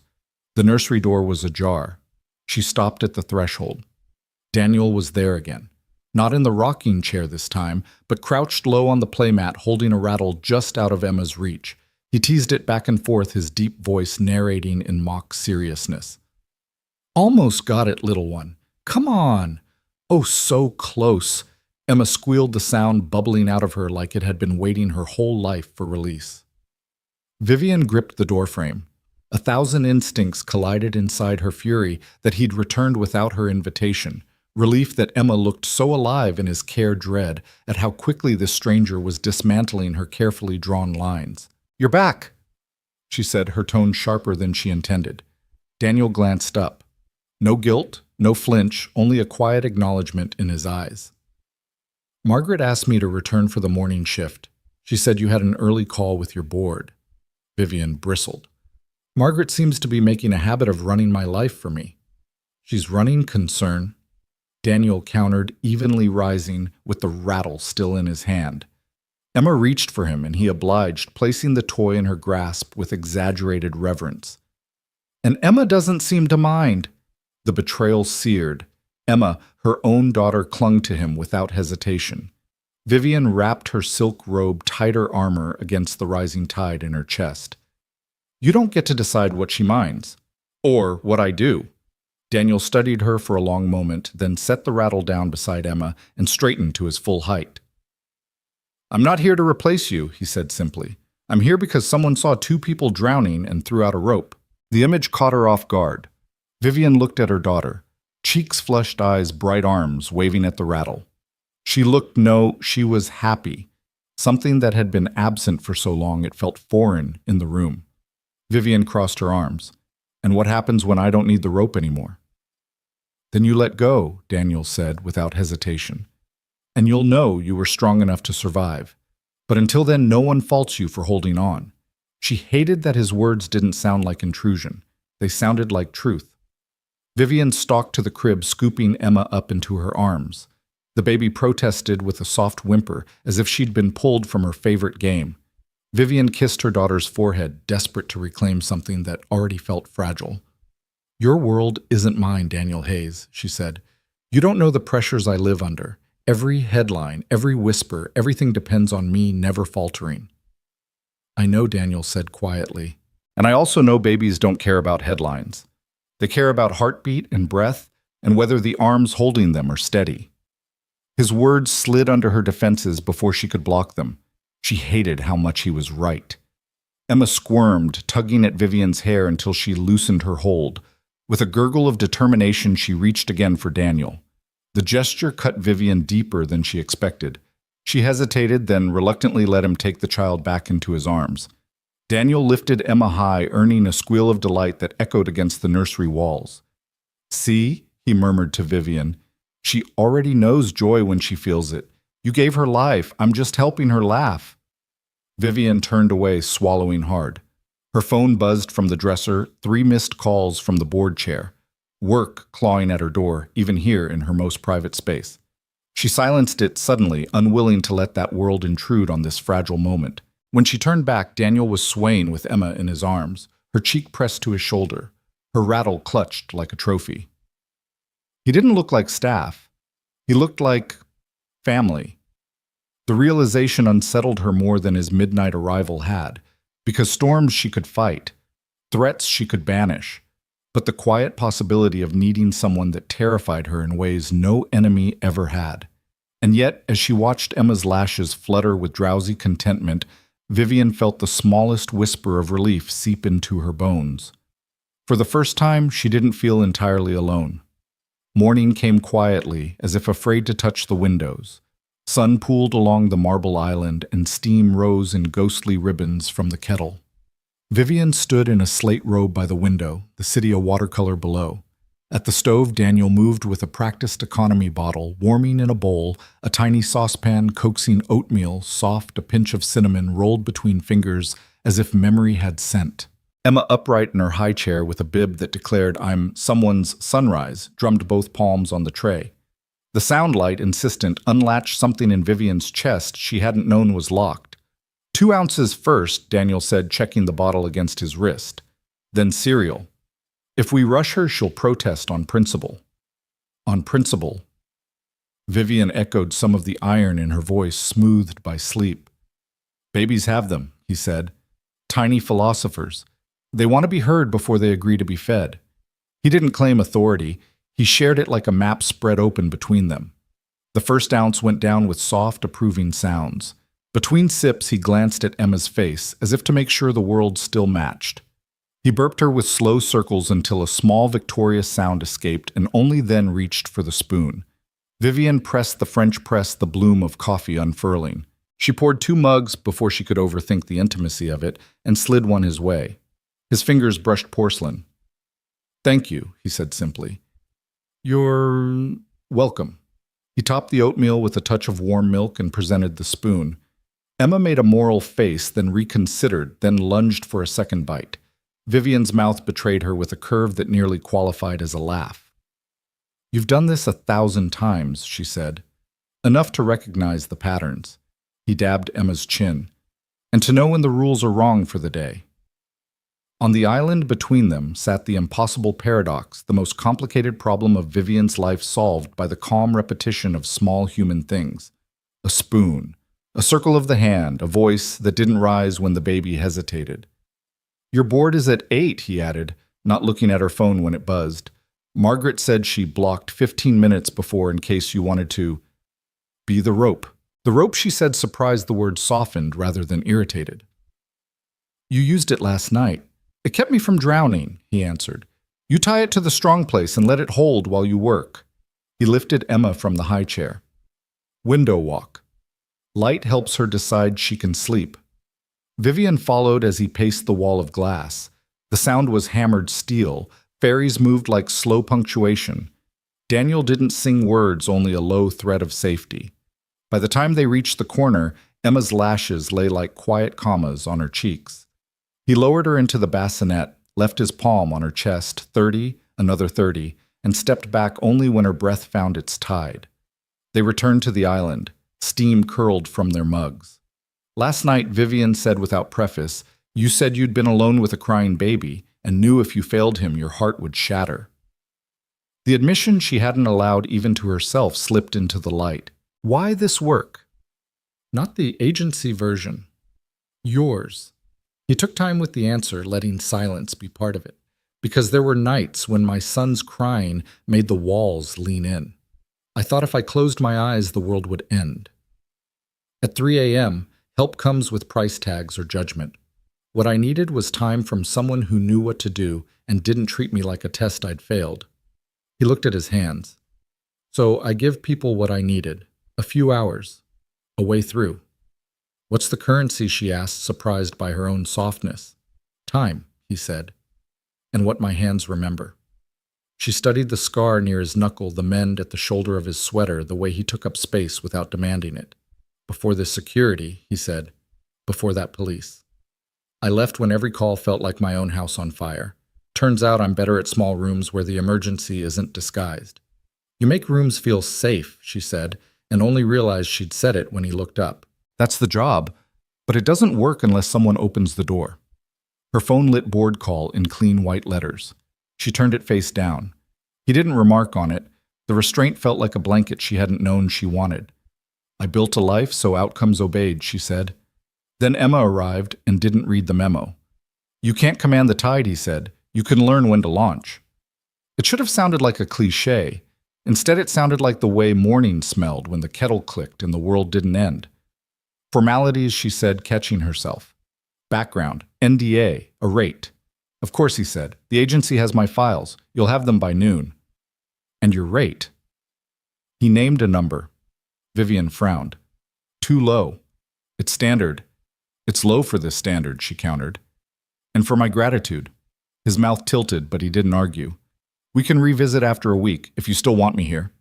The nursery door was ajar. She stopped at the threshold. Daniel was there again. Not in the rocking chair this time, but crouched low on the playmat, holding a rattle just out of Emma's reach. He teased it back and forth, his deep voice narrating in mock seriousness. "Almost got it, little one. Come on." "Oh, so close." Emma squealed, the sound bubbling out of her like it had been waiting her whole life for release. Vivian gripped the doorframe. 1,000 instincts collided inside her fury that he'd returned without her invitation. Relief that Emma looked so alive in his care, dread at how quickly this stranger was dismantling her carefully drawn lines. "You're back," she said, her tone sharper than she intended. Daniel glanced up. No guilt, no flinch, only a quiet acknowledgement in his eyes. "Margaret asked me to return for the morning shift. She said you had an early call with your board." Vivian bristled. "Margaret seems to be making a habit of running my life for me." "She's running concern." Daniel countered, evenly rising with the rattle still in his hand. Emma reached for him, and he obliged, placing the toy in her grasp with exaggerated reverence. And Emma doesn't seem to mind. The betrayal seared. Emma, her own daughter, clung to him without hesitation. Vivian wrapped her silk robe tighter armor against the rising tide in her chest. You don't get to decide what she minds. Or what I do. Daniel studied her for a long moment, then set the rattle down beside Emma and straightened to his full height. I'm not here to replace you, he said simply. I'm here because someone saw two people drowning and threw out a rope. The image caught her off guard. Vivian looked at her daughter. Cheeks flushed, eyes, bright arms waving at the rattle. She was happy. Something that had been absent for so long it felt foreign in the room. Vivian crossed her arms. And what happens when I don't need the rope anymore? Then you let go, Daniel said without hesitation. And you'll know you were strong enough to survive. But until then, no one faults you for holding on. She hated that his words didn't sound like intrusion. They sounded like truth. Vivian stalked to the crib, scooping Emma up into her arms. The baby protested with a soft whimper, as if she'd been pulled from her favorite game. Vivian kissed her daughter's forehead, desperate to reclaim something that already felt fragile. Your world isn't mine, Daniel Hayes, she said. You don't know the pressures I live under. Every headline, every whisper, everything depends on me never faltering. I know, Daniel said quietly. And I also know babies don't care about headlines. They care about heartbeat and breath and whether the arms holding them are steady. His words slid under her defenses before she could block them. She hated how much he was right. Emma squirmed, tugging at Vivian's hair until she loosened her hold. With a gurgle of determination, she reached again for Daniel. The gesture cut Vivian deeper than she expected. She hesitated, then reluctantly let him take the child back into his arms. Daniel lifted Emma high, earning a squeal of delight that echoed against the nursery walls. See, he murmured to Vivian. She already knows joy when she feels it. You gave her life. I'm just helping her laugh. Vivian turned away, swallowing hard. Her phone buzzed from the dresser, 3 missed calls from the board chair. Work clawing at her door, even here in her most private space. She silenced it suddenly, unwilling to let that world intrude on this fragile moment. When she turned back, Daniel was swaying with Emma in his arms, her cheek pressed to his shoulder, her rattle clutched like a trophy. He didn't look like staff. He looked like family. The realization unsettled her more than his midnight arrival had, because storms she could fight, threats she could banish, but the quiet possibility of needing someone that terrified her in ways no enemy ever had. And yet, as she watched Emma's lashes flutter with drowsy contentment, Vivian felt the smallest whisper of relief seep into her bones. For the first time, she didn't feel entirely alone. Morning came quietly, as if afraid to touch the windows. Sun pooled along the marble island, and steam rose in ghostly ribbons from the kettle. Vivian stood in a slate robe by the window, the city a watercolor below. At the stove, Daniel moved with a practiced economy bottle, warming in a bowl, a tiny saucepan coaxing oatmeal, soft, a pinch of cinnamon rolled between fingers as if memory had scent. Emma, upright in her high chair with a bib that declared, "I'm someone's sunrise," drummed both palms on the tray. The sound light, insistent, unlatched something in Vivian's chest she hadn't known was locked. 2 ounces first, Daniel said, checking the bottle against his wrist. Then cereal. If we rush her, she'll protest on principle. On principle. Vivian echoed some of the iron in her voice, smoothed by sleep. Babies have them, he said. Tiny philosophers. They want to be heard before they agree to be fed. He didn't claim authority. He shared it like a map spread open between them. The first ounce went down with soft, approving sounds. Between sips, he glanced at Emma's face, as if to make sure the world still matched. He burped her with slow circles until a small, victorious sound escaped, and only then reached for the spoon. Vivian pressed the French press, the bloom of coffee unfurling. She poured 2 mugs before she could overthink the intimacy of it, and slid one his way. His fingers brushed porcelain. "Thank you," he said simply. "You're welcome." He topped the oatmeal with a touch of warm milk and presented the spoon. Emma made a moral face, then reconsidered, then lunged for a second bite. Vivian's mouth betrayed her with a curve that nearly qualified as a laugh. You've done this 1,000 times, she said. Enough to recognize the patterns. He dabbed Emma's chin. And to know when the rules are wrong for the day. On the island between them sat the impossible paradox, the most complicated problem of Vivian's life solved by the calm repetition of small human things. A spoon, a circle of the hand, a voice that didn't rise when the baby hesitated. Your board is at 8, he added, not looking at her phone when it buzzed. Margaret said she blocked 15 minutes before in case you wanted to be the rope. The rope, she said, surprised the word softened rather than irritated. You used it last night. It kept me from drowning, he answered. You tie it to the strong place and let it hold while you work. He lifted Emma from the high chair. Window walk. Light helps her decide she can sleep. Vivian followed as he paced the wall of glass. The sound was hammered steel. Fairies moved like slow punctuation. Daniel didn't sing words, only a low thread of safety. By the time they reached the corner, Emma's lashes lay like quiet commas on her cheeks. He lowered her into the bassinet, left his palm on her chest, 30, another 30, and stepped back only when her breath found its tide. They returned to the island. Steam curled from their mugs. Last night, Vivian said without preface, you said you'd been alone with a crying baby and knew if you failed him, your heart would shatter. The admission she hadn't allowed even to herself slipped into the light. Why this work? Not the agency version. Yours. He took time with the answer, letting silence be part of it, because there were nights when my son's crying made the walls lean in. I thought if I closed my eyes, the world would end. At 3 a.m., help comes with price tags or judgment. What I needed was time from someone who knew what to do and didn't treat me like a test I'd failed. He looked at his hands. So I give people what I needed, a few hours, a way through. What's the currency, she asked, surprised by her own softness. Time, he said, and what my hands remember. She studied the scar near his knuckle, the mend at the shoulder of his sweater, the way he took up space without demanding it. Before this security, he said, before that police. I left when every call felt like my own house on fire. Turns out I'm better at small rooms where the emergency isn't disguised. You make rooms feel safe, she said, and only realized she'd said it when he looked up. That's the job, but it doesn't work unless someone opens the door. Her phone lit board call in clean white letters. She turned it face down. He didn't remark on it. The restraint felt like a blanket she hadn't known she wanted. I built a life, so outcomes obeyed, she said. Then Emma arrived and didn't read the memo. You can't command the tide, he said. You can learn when to launch. It should have sounded like a cliché. Instead, it sounded like the way morning smelled when the kettle clicked and the world didn't end. Formalities, she said, catching herself. Background, NDA, a rate. Of course, he said. The agency has my files. You'll have them by noon. And your rate? He named a number. Vivian frowned. Too low. It's standard. It's low for this standard, she countered. And for my gratitude. His mouth tilted, but he didn't argue. We can revisit after a week, if you still want me here.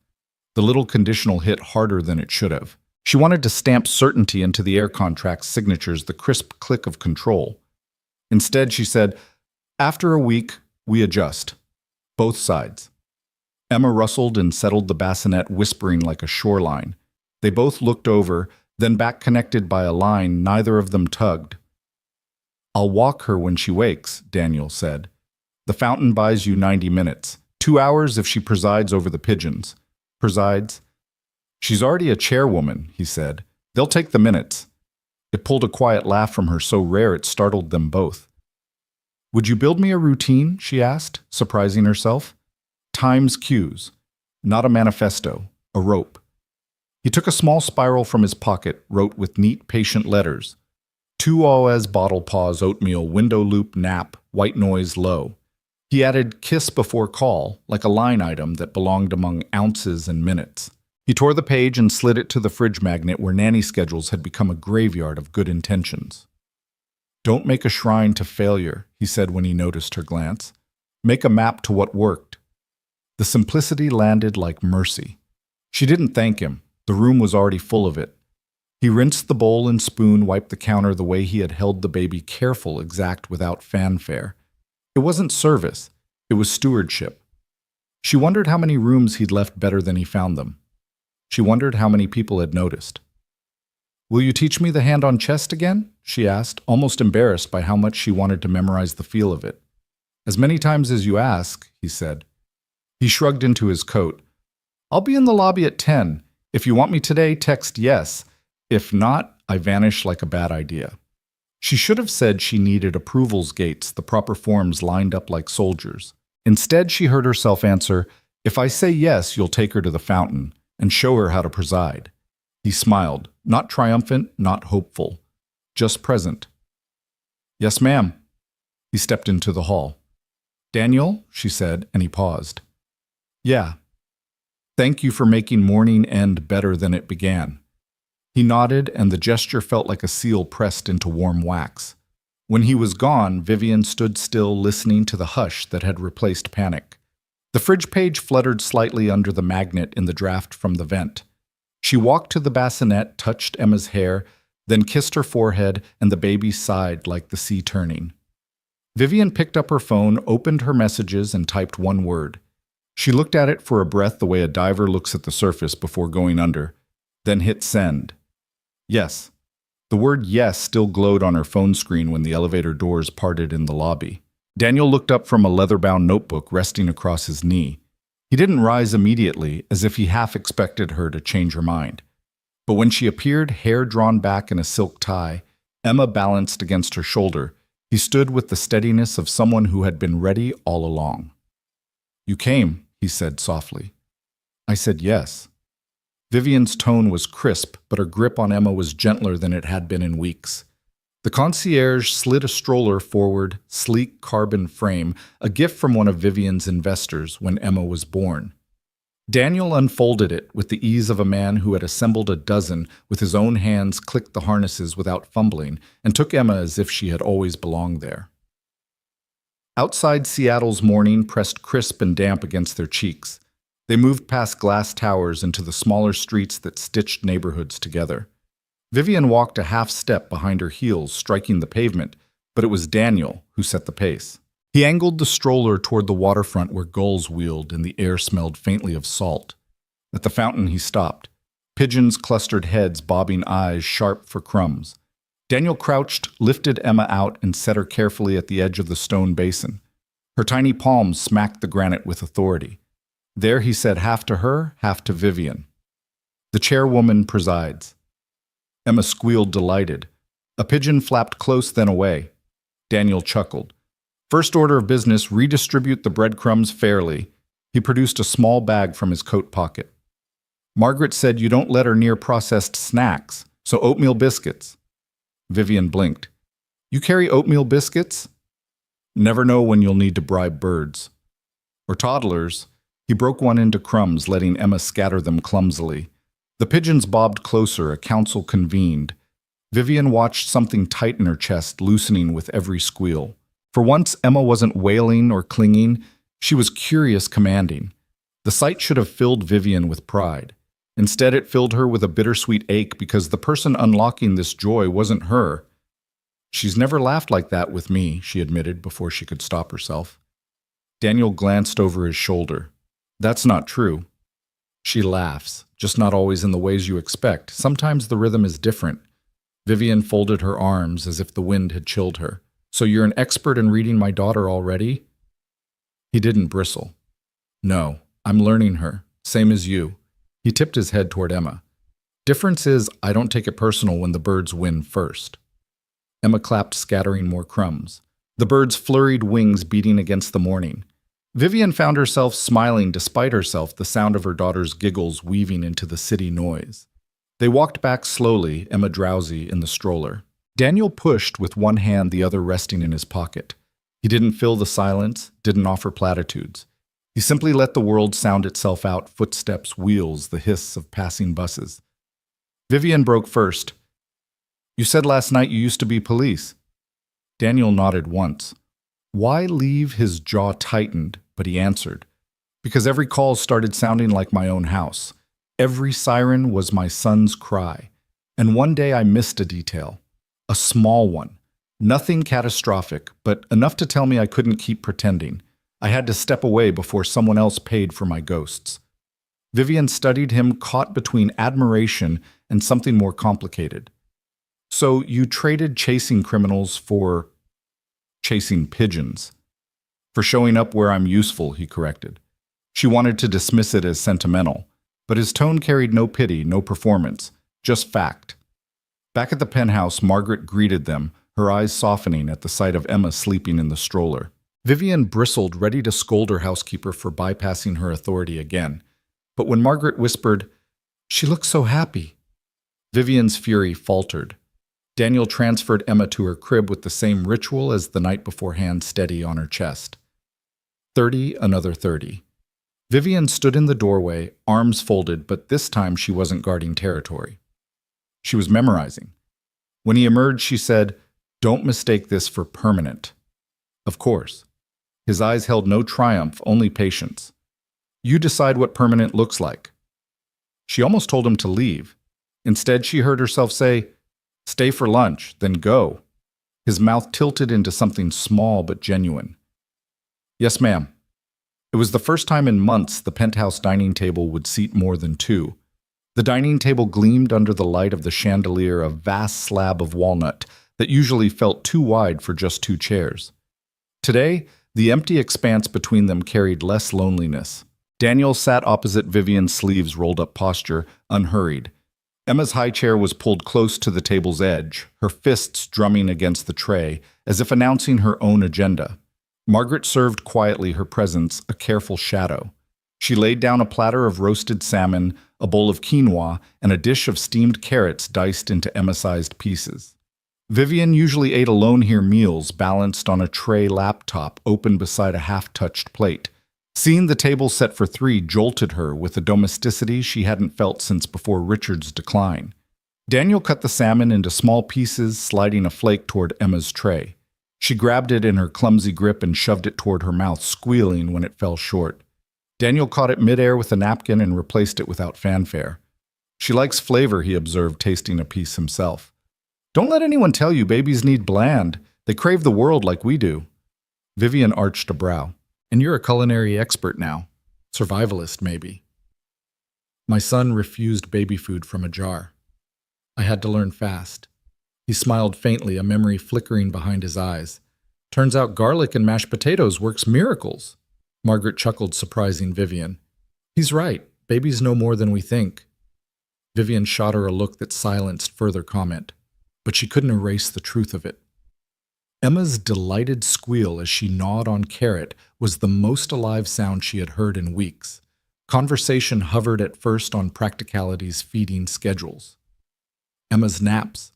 The little conditional hit harder than it should have. She wanted to stamp certainty into the air contract's signatures, the crisp click of control. Instead, she said, after a week, we adjust. Both sides. Emma rustled and settled the bassinet, whispering like a shoreline. They both looked over, then back connected by a line neither of them tugged. I'll walk her when she wakes, Daniel said. The fountain buys you 90 minutes. 2 hours if she presides over the pigeons. Presides? She's already a chairwoman, he said. They'll take the minutes. It pulled a quiet laugh from her, so rare it startled them both. Would you build me a routine? She asked, surprising herself. Time's cues. Not a manifesto, a rope. He took a small spiral from his pocket, wrote with neat, patient letters. 2 OS bottle pause oatmeal, window loop nap, white noise low. He added kiss before call, like a line item that belonged among ounces and minutes. He tore the page and slid it to the fridge magnet where nanny schedules had become a graveyard of good intentions. Don't make a shrine to failure, he said when he noticed her glance. Make a map to what worked. The simplicity landed like mercy. She didn't thank him. The room was already full of it. He rinsed the bowl and spoon, wiped the counter the way he had held the baby, careful, exact, without fanfare. It wasn't service. It was stewardship. She wondered how many rooms he'd left better than he found them. She wondered how many people had noticed. "Will you teach me the hand on chest again?" she asked, almost embarrassed by how much she wanted to memorize the feel of it. "As many times as you ask," he said. He shrugged into his coat. "I'll be in the lobby at 10. If you want me today, text yes. If not, I vanish like a bad idea." She should have said she needed approvals gates, the proper forms lined up like soldiers. Instead, she heard herself answer, "If I say yes, you'll take her to the fountain and show her how to preside." He smiled, not triumphant, not hopeful, just present. "Yes, ma'am." He stepped into the hall. "Daniel," she said, and he paused. "Yeah. Thank you for making morning end better than it began." He nodded, and the gesture felt like a seal pressed into warm wax. When he was gone, Vivian stood still, listening to the hush that had replaced panic. The fridge page fluttered slightly under the magnet in the draft from the vent. She walked to the bassinet, touched Emma's hair, then kissed her forehead, and the baby sighed like the sea turning. Vivian picked up her phone, opened her messages, and typed one word. She looked at it for a breath the way a diver looks at the surface before going under, then hit send. Yes. The word yes still glowed on her phone screen when the elevator doors parted in the lobby. Daniel looked up from a leather-bound notebook resting across his knee. He didn't rise immediately, as if he half expected her to change her mind. But when she appeared, hair drawn back in a silk tie, Emma balanced against her shoulder, he stood with the steadiness of someone who had been ready all along. "You came," he said softly. "I said yes." Vivian's tone was crisp, but her grip on Emma was gentler than it had been in weeks. The concierge slid a stroller forward, sleek carbon frame, a gift from one of Vivian's investors when Emma was born. Daniel unfolded it with the ease of a man who had assembled a dozen, with his own hands clicked the harnesses without fumbling, and took Emma as if she had always belonged there. Outside, Seattle's morning pressed crisp and damp against their cheeks. They moved past glass towers into the smaller streets that stitched neighborhoods together. Vivian walked a half step behind her heels, striking the pavement, but it was Daniel who set the pace. He angled the stroller toward the waterfront where gulls wheeled and the air smelled faintly of salt. At the fountain he stopped. Pigeons clustered heads, bobbing eyes sharp for crumbs. Daniel crouched, lifted Emma out, and set her carefully at the edge of the stone basin. Her tiny palms smacked the granite with authority. There he said half to her, half to Vivian. "The chairwoman presides." Emma squealed, delighted. A pigeon flapped close, then away. Daniel chuckled. "First order of business, redistribute the breadcrumbs fairly." He produced a small bag from his coat pocket. "Margaret said you don't let her near processed snacks, so oatmeal biscuits." Vivian blinked. "You carry oatmeal biscuits?" "Never know when you'll need to bribe birds." "Or toddlers." He broke one into crumbs, letting Emma scatter them clumsily. The pigeons bobbed closer, a council convened. Vivian watched something tight in her chest, loosening with every squeal. For once, Emma wasn't wailing or clinging. She was curious, commanding. The sight should have filled Vivian with pride. Instead, it filled her with a bittersweet ache because the person unlocking this joy wasn't her. "She's never laughed like that with me," she admitted before she could stop herself. Daniel glanced over his shoulder. "That's not true." "She laughs, just not always in the ways you expect. Sometimes the rhythm is different." Vivian folded her arms as if the wind had chilled her. "So you're an expert in reading my daughter already?" He didn't bristle. "No, I'm learning her, same as you." He tipped his head toward Emma. "Difference is, I don't take it personal when the birds win first." Emma clapped, scattering more crumbs. The birds flurried, wings beating against the morning. Vivian found herself smiling despite herself, the sound of her daughter's giggles weaving into the city noise. They walked back slowly, Emma drowsy, in the stroller. Daniel pushed with one hand, the other resting in his pocket. He didn't fill the silence, didn't offer platitudes. He simply let the world sound itself out, footsteps, wheels, the hiss of passing buses. Vivian broke first. "You said last night you used to be police." Daniel nodded once. Why leave? His jaw tightened, but he answered. Because every call started sounding like my own house. Every siren was my son's cry. And one day I missed a detail. A small one. Nothing catastrophic, but enough to tell me I couldn't keep pretending. I had to step away before someone else paid for my ghosts. Vivian studied him, caught between admiration and something more complicated. So you traded chasing criminals for chasing pigeons. For showing up where I'm useful, he corrected. She wanted to dismiss it as sentimental, but his tone carried no pity, no performance, just fact. Back at the penthouse, Margaret greeted them, her eyes softening at the sight of Emma sleeping in the stroller. Vivian bristled, ready to scold her housekeeper for bypassing her authority again. But when Margaret whispered, "She looks so happy," Vivian's fury faltered. Daniel transferred Emma to her crib with the same ritual as the night before, hand steady on her chest. 30, another 30. Vivian stood in the doorway, arms folded, but this time she wasn't guarding territory. She was memorizing. When he emerged, she said, "Don't mistake this for permanent." Of course. His eyes held no triumph, only patience. "You decide what permanent looks like." She almost told him to leave. Instead, she heard herself say, "Stay for lunch, then go." His mouth tilted into something small but genuine. "Yes, ma'am." It was the first time in months the penthouse dining table would seat more than two. The dining table gleamed under the light of the chandelier, a vast slab of walnut that usually felt too wide for just two chairs. Today, the empty expanse between them carried less loneliness. Daniel sat opposite Vivian's sleeves rolled up posture, unhurried. Emma's high chair was pulled close to the table's edge, her fists drumming against the tray, as if announcing her own agenda. Margaret served quietly, her presence a careful shadow. She laid down a platter of roasted salmon, a bowl of quinoa, and a dish of steamed carrots diced into Emma-sized pieces. Vivian usually ate alone here, meals balanced on a tray laptop open beside a half-touched plate. Seeing the table set for three jolted her with a domesticity she hadn't felt since before Richard's decline. Daniel cut the salmon into small pieces, sliding a flake toward Emma's tray. She grabbed it in her clumsy grip and shoved it toward her mouth, squealing when it fell short. Daniel caught it midair with a napkin and replaced it without fanfare. "She likes flavor," he observed, tasting a piece himself. "Don't let anyone tell you babies need bland. They crave the world like we do." Vivian arched a brow. "And you're a culinary expert now. Survivalist, maybe." "My son refused baby food from a jar. I had to learn fast." He smiled faintly, a memory flickering behind his eyes. "Turns out garlic and mashed potatoes works miracles." Margaret chuckled, surprising Vivian. "He's right. Babies know more than we think." Vivian shot her a look that silenced further comment, but she couldn't erase the truth of it. Emma's delighted squeal as she gnawed on carrot was the most alive sound she had heard in weeks. Conversation hovered at first on practicalities, feeding schedules. Emma's naps.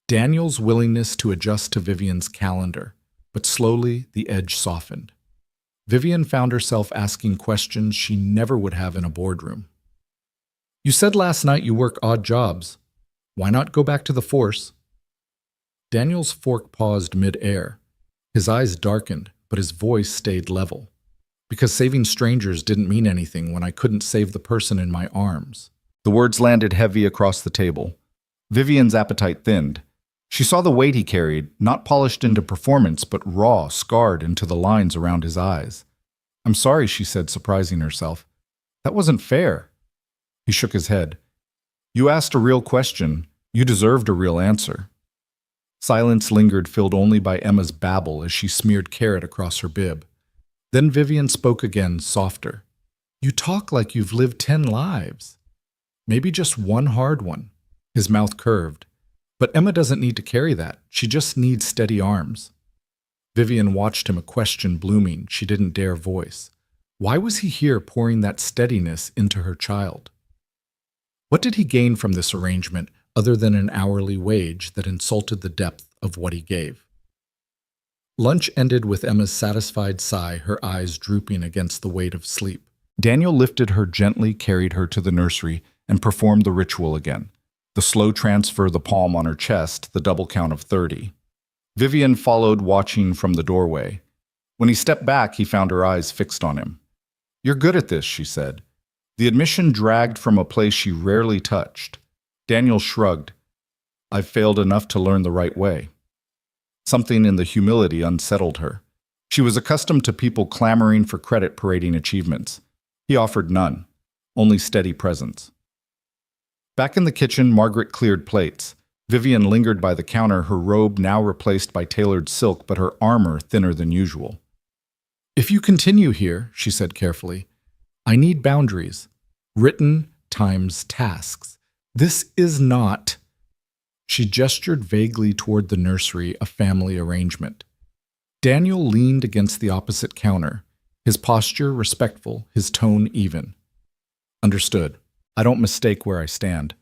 Daniel's willingness to adjust to Vivian's calendar, but slowly the edge softened. Vivian found herself asking questions she never would have in a boardroom. "You said last night you work odd jobs. Why not go back to the force?" Daniel's fork paused mid-air. His eyes darkened, but his voice stayed level. "Because saving strangers didn't mean anything when I couldn't save the person in my arms." The words landed heavy across the table. Vivian's appetite thinned. She saw the weight he carried, not polished into performance, but raw, scarred into the lines around his eyes. "I'm sorry," she said, surprising herself. "That wasn't fair." He shook his head. "You asked a real question. You deserved a real answer." Silence lingered, filled only by Emma's babble as she smeared carrot across her bib. Then Vivian spoke again, softer. "You talk like you've lived 10 lives. Maybe just one hard one." His mouth curved. "But Emma doesn't need to carry that. She just needs steady arms." Vivian watched him, a question blooming she didn't dare voice. Why was he here pouring that steadiness into her child? What did he gain from this arrangement other than an hourly wage that insulted the depth of what he gave? Lunch ended with Emma's satisfied sigh, her eyes drooping against the weight of sleep. Daniel lifted her gently, carried her to the nursery, and performed the ritual again. The slow transfer, the palm on her chest, the double count of 30. Vivian followed, watching from the doorway. When he stepped back, he found her eyes fixed on him. "You're good at this," she said. The admission dragged from a place she rarely touched. Daniel shrugged. "I've failed enough to learn the right way." Something in the humility unsettled her. She was accustomed to people clamoring for credit parading achievements. He offered none, only steady presence. Back in the kitchen, Margaret cleared plates. Vivian lingered by the counter, her robe now replaced by tailored silk, but her armor thinner than usual. "If you continue here," she said carefully, "I need boundaries. Written times tasks. This is not—" She gestured vaguely toward the nursery, a family arrangement. Daniel leaned against the opposite counter, his posture respectful, his tone even. "Understood. I don't mistake where I stand."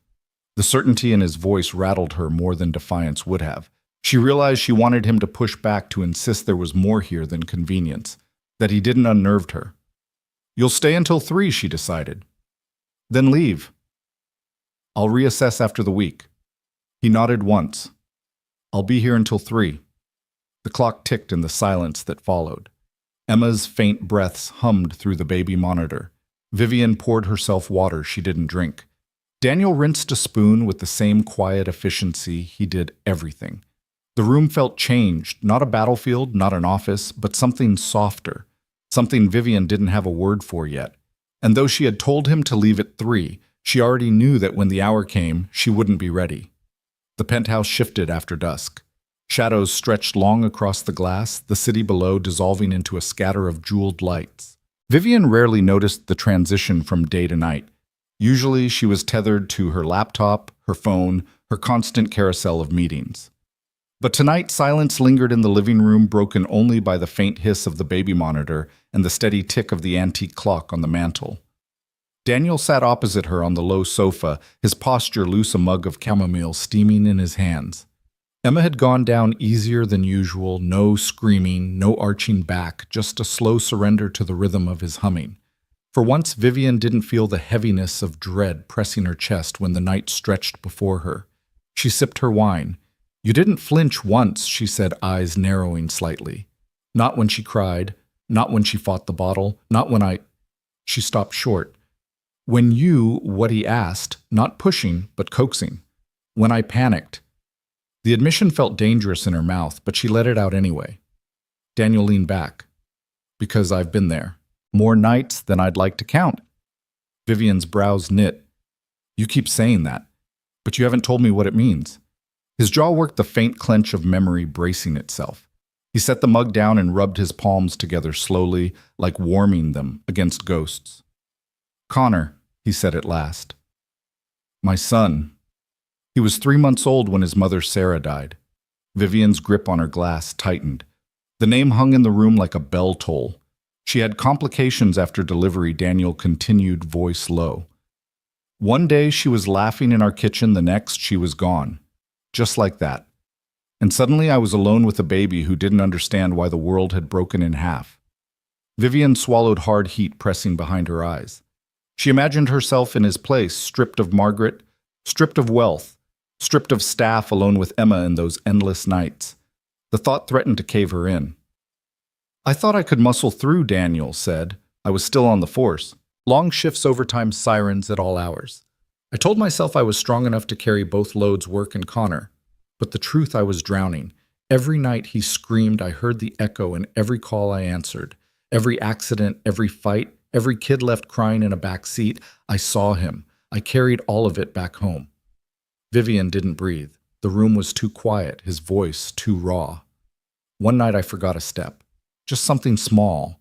The certainty in his voice rattled her more than defiance would have. She realized she wanted him to push back, to insist there was more here than convenience, that he didn't unnerve her. "You'll stay until 3, she decided. "Then leave." "I'll reassess after the week." He nodded once. "I'll be here until 3. The clock ticked in the silence that followed. Emma's faint breaths hummed through the baby monitor. Vivian poured herself water she didn't drink. Daniel rinsed a spoon with the same quiet efficiency he did everything. The room felt changed, not a battlefield, not an office, but something softer, something Vivian didn't have a word for yet. And though she had told him to leave at 3, she already knew that when the hour came, she wouldn't be ready. The penthouse shifted after dusk. Shadows stretched long across the glass, the city below dissolving into a scatter of jeweled lights. Vivian rarely noticed the transition from day to night. Usually she was tethered to her laptop, her phone, her constant carousel of meetings. But tonight silence lingered in the living room, broken only by the faint hiss of the baby monitor and the steady tick of the antique clock on the mantel. Daniel sat opposite her on the low sofa, his posture loose, a mug of chamomile steaming in his hands. Emma had gone down easier than usual, no screaming, no arching back, just a slow surrender to the rhythm of his humming. For once, Vivian didn't feel the heaviness of dread pressing her chest when the night stretched before her. She sipped her wine. "You didn't flinch once," she said, eyes narrowing slightly. "Not when she cried, not when she fought the bottle, not when I—" She stopped short. "When you, what he asked, not pushing, but coaxing. When I panicked." The admission felt dangerous in her mouth, but she let it out anyway. Daniel leaned back. "Because I've been there. More nights than I'd like to count." Vivian's brows knit. "You keep saying that, but you haven't told me what it means." His jaw worked, the faint clench of memory bracing itself. He set the mug down and rubbed his palms together slowly, like warming them against ghosts. "Connor," he said at last. "My son." He was 3 months old when his mother Sarah died. Vivian's grip on her glass tightened. The name hung in the room like a bell toll. She had complications after delivery, Daniel continued, voice low. "One day she was laughing in our kitchen, the next she was gone. Just like that. And suddenly I was alone with a baby who didn't understand why the world had broken in half." Vivian swallowed, hard heat pressing behind her eyes. She imagined herself in his place, stripped of Margaret, stripped of wealth, stripped of staff, alone with Emma in those endless nights. The thought threatened to cave her in. "I thought I could muscle through," Daniel said. "I was still on the force. Long shifts, overtime, sirens at all hours. I told myself I was strong enough to carry both loads, work and Connor. But the truth, I was drowning. Every night he screamed, I heard the echo in every call I answered. Every accident, every fight, every kid left crying in a back seat, I saw him. I carried all of it back home." Vivian didn't breathe. The room was too quiet, his voice too raw. "One night I forgot a step. Just something small.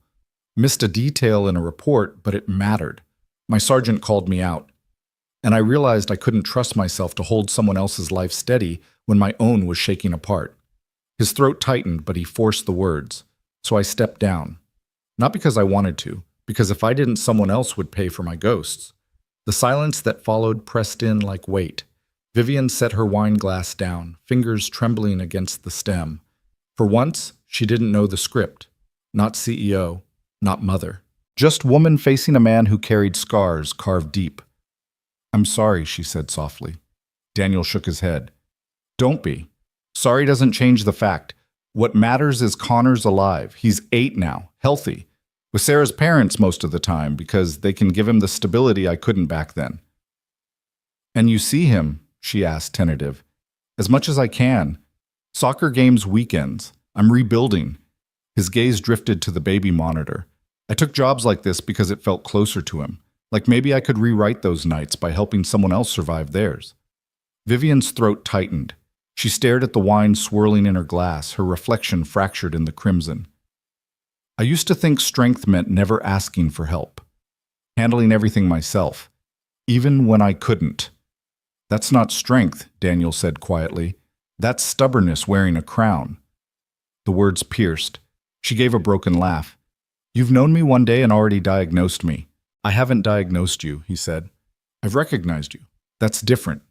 Missed a detail in a report, but it mattered. My sergeant called me out. And I realized I couldn't trust myself to hold someone else's life steady when my own was shaking apart." His throat tightened, but he forced the words. "So I stepped down. Not because I wanted to, because if I didn't, someone else would pay for my ghosts." The silence that followed pressed in like weight. Vivian set her wine glass down, fingers trembling against the stem. For once, she didn't know the script. Not CEO, not mother. Just woman facing a man who carried scars carved deep. "I'm sorry," she said softly. Daniel shook his head. "Don't be. Sorry doesn't change the fact. What matters is Connor's alive. He's 8 now, healthy. With Sarah's parents most of the time, because they can give him the stability I couldn't back then." "And you see him?" she asked, tentative. "As much as I can. Soccer games, weekends. I'm rebuilding. His gaze drifted to the baby monitor. I took jobs like this because it felt closer to him, like maybe I could rewrite those nights by helping someone else survive theirs. Vivian's throat tightened. She stared at the wine swirling in her glass, her reflection fractured in the crimson. I used to think strength meant never asking for help, handling everything myself, even when I couldn't. That's not strength, Daniel said quietly. That's stubbornness wearing a crown. The words pierced. She gave a broken laugh. You've known me one day and already diagnosed me. I haven't diagnosed you, he said. I've recognized you. That's different.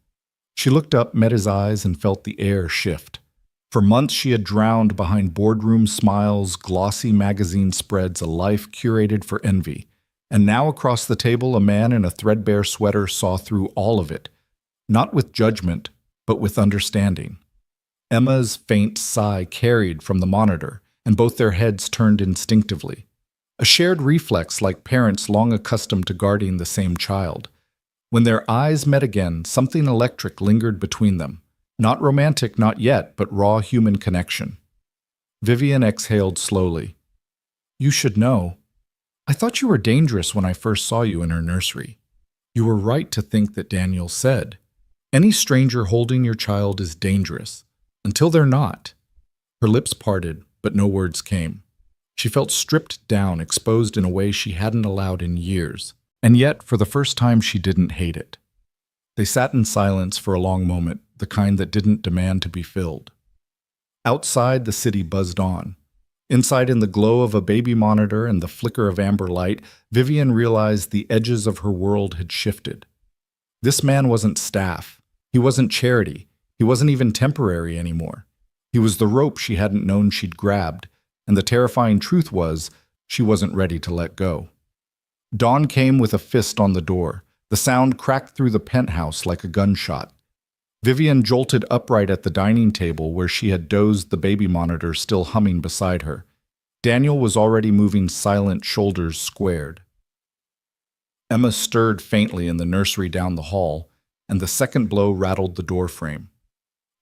She looked up, met his eyes, and felt the air shift. For months she had drowned behind boardroom smiles, glossy magazine spreads, a life curated for envy. And now across the table, a man in a threadbare sweater saw through all of it, not with judgment, but with understanding. Emma's faint sigh carried from the monitor, and both their heads turned instinctively. A shared reflex like parents long accustomed to guarding the same child. When their eyes met again, something electric lingered between them. Not romantic, not yet, but raw human connection. Vivian exhaled slowly. You should know. I thought you were dangerous when I first saw you in her nursery. You were right to think that Daniel said. Any stranger holding your child is dangerous, until they're not. Her lips parted, but no words came. She felt stripped down, exposed in a way she hadn't allowed in years. And yet, for the first time, she didn't hate it. They sat in silence for a long moment, the kind that didn't demand to be filled. Outside, the city buzzed on. Inside, in the glow of a baby monitor and the flicker of amber light, Vivian realized the edges of her world had shifted. This man wasn't staff. He wasn't charity. He wasn't even temporary anymore. He was the rope she hadn't known she'd grabbed, and the terrifying truth was, she wasn't ready to let go. Dawn came with a fist on the door. The sound cracked through the penthouse like a gunshot. Vivian jolted upright at the dining table where she had dozed, the baby monitor still humming beside her. Daniel was already moving, silent, shoulders squared. Emma stirred faintly in the nursery down the hall, and the second blow rattled the door frame.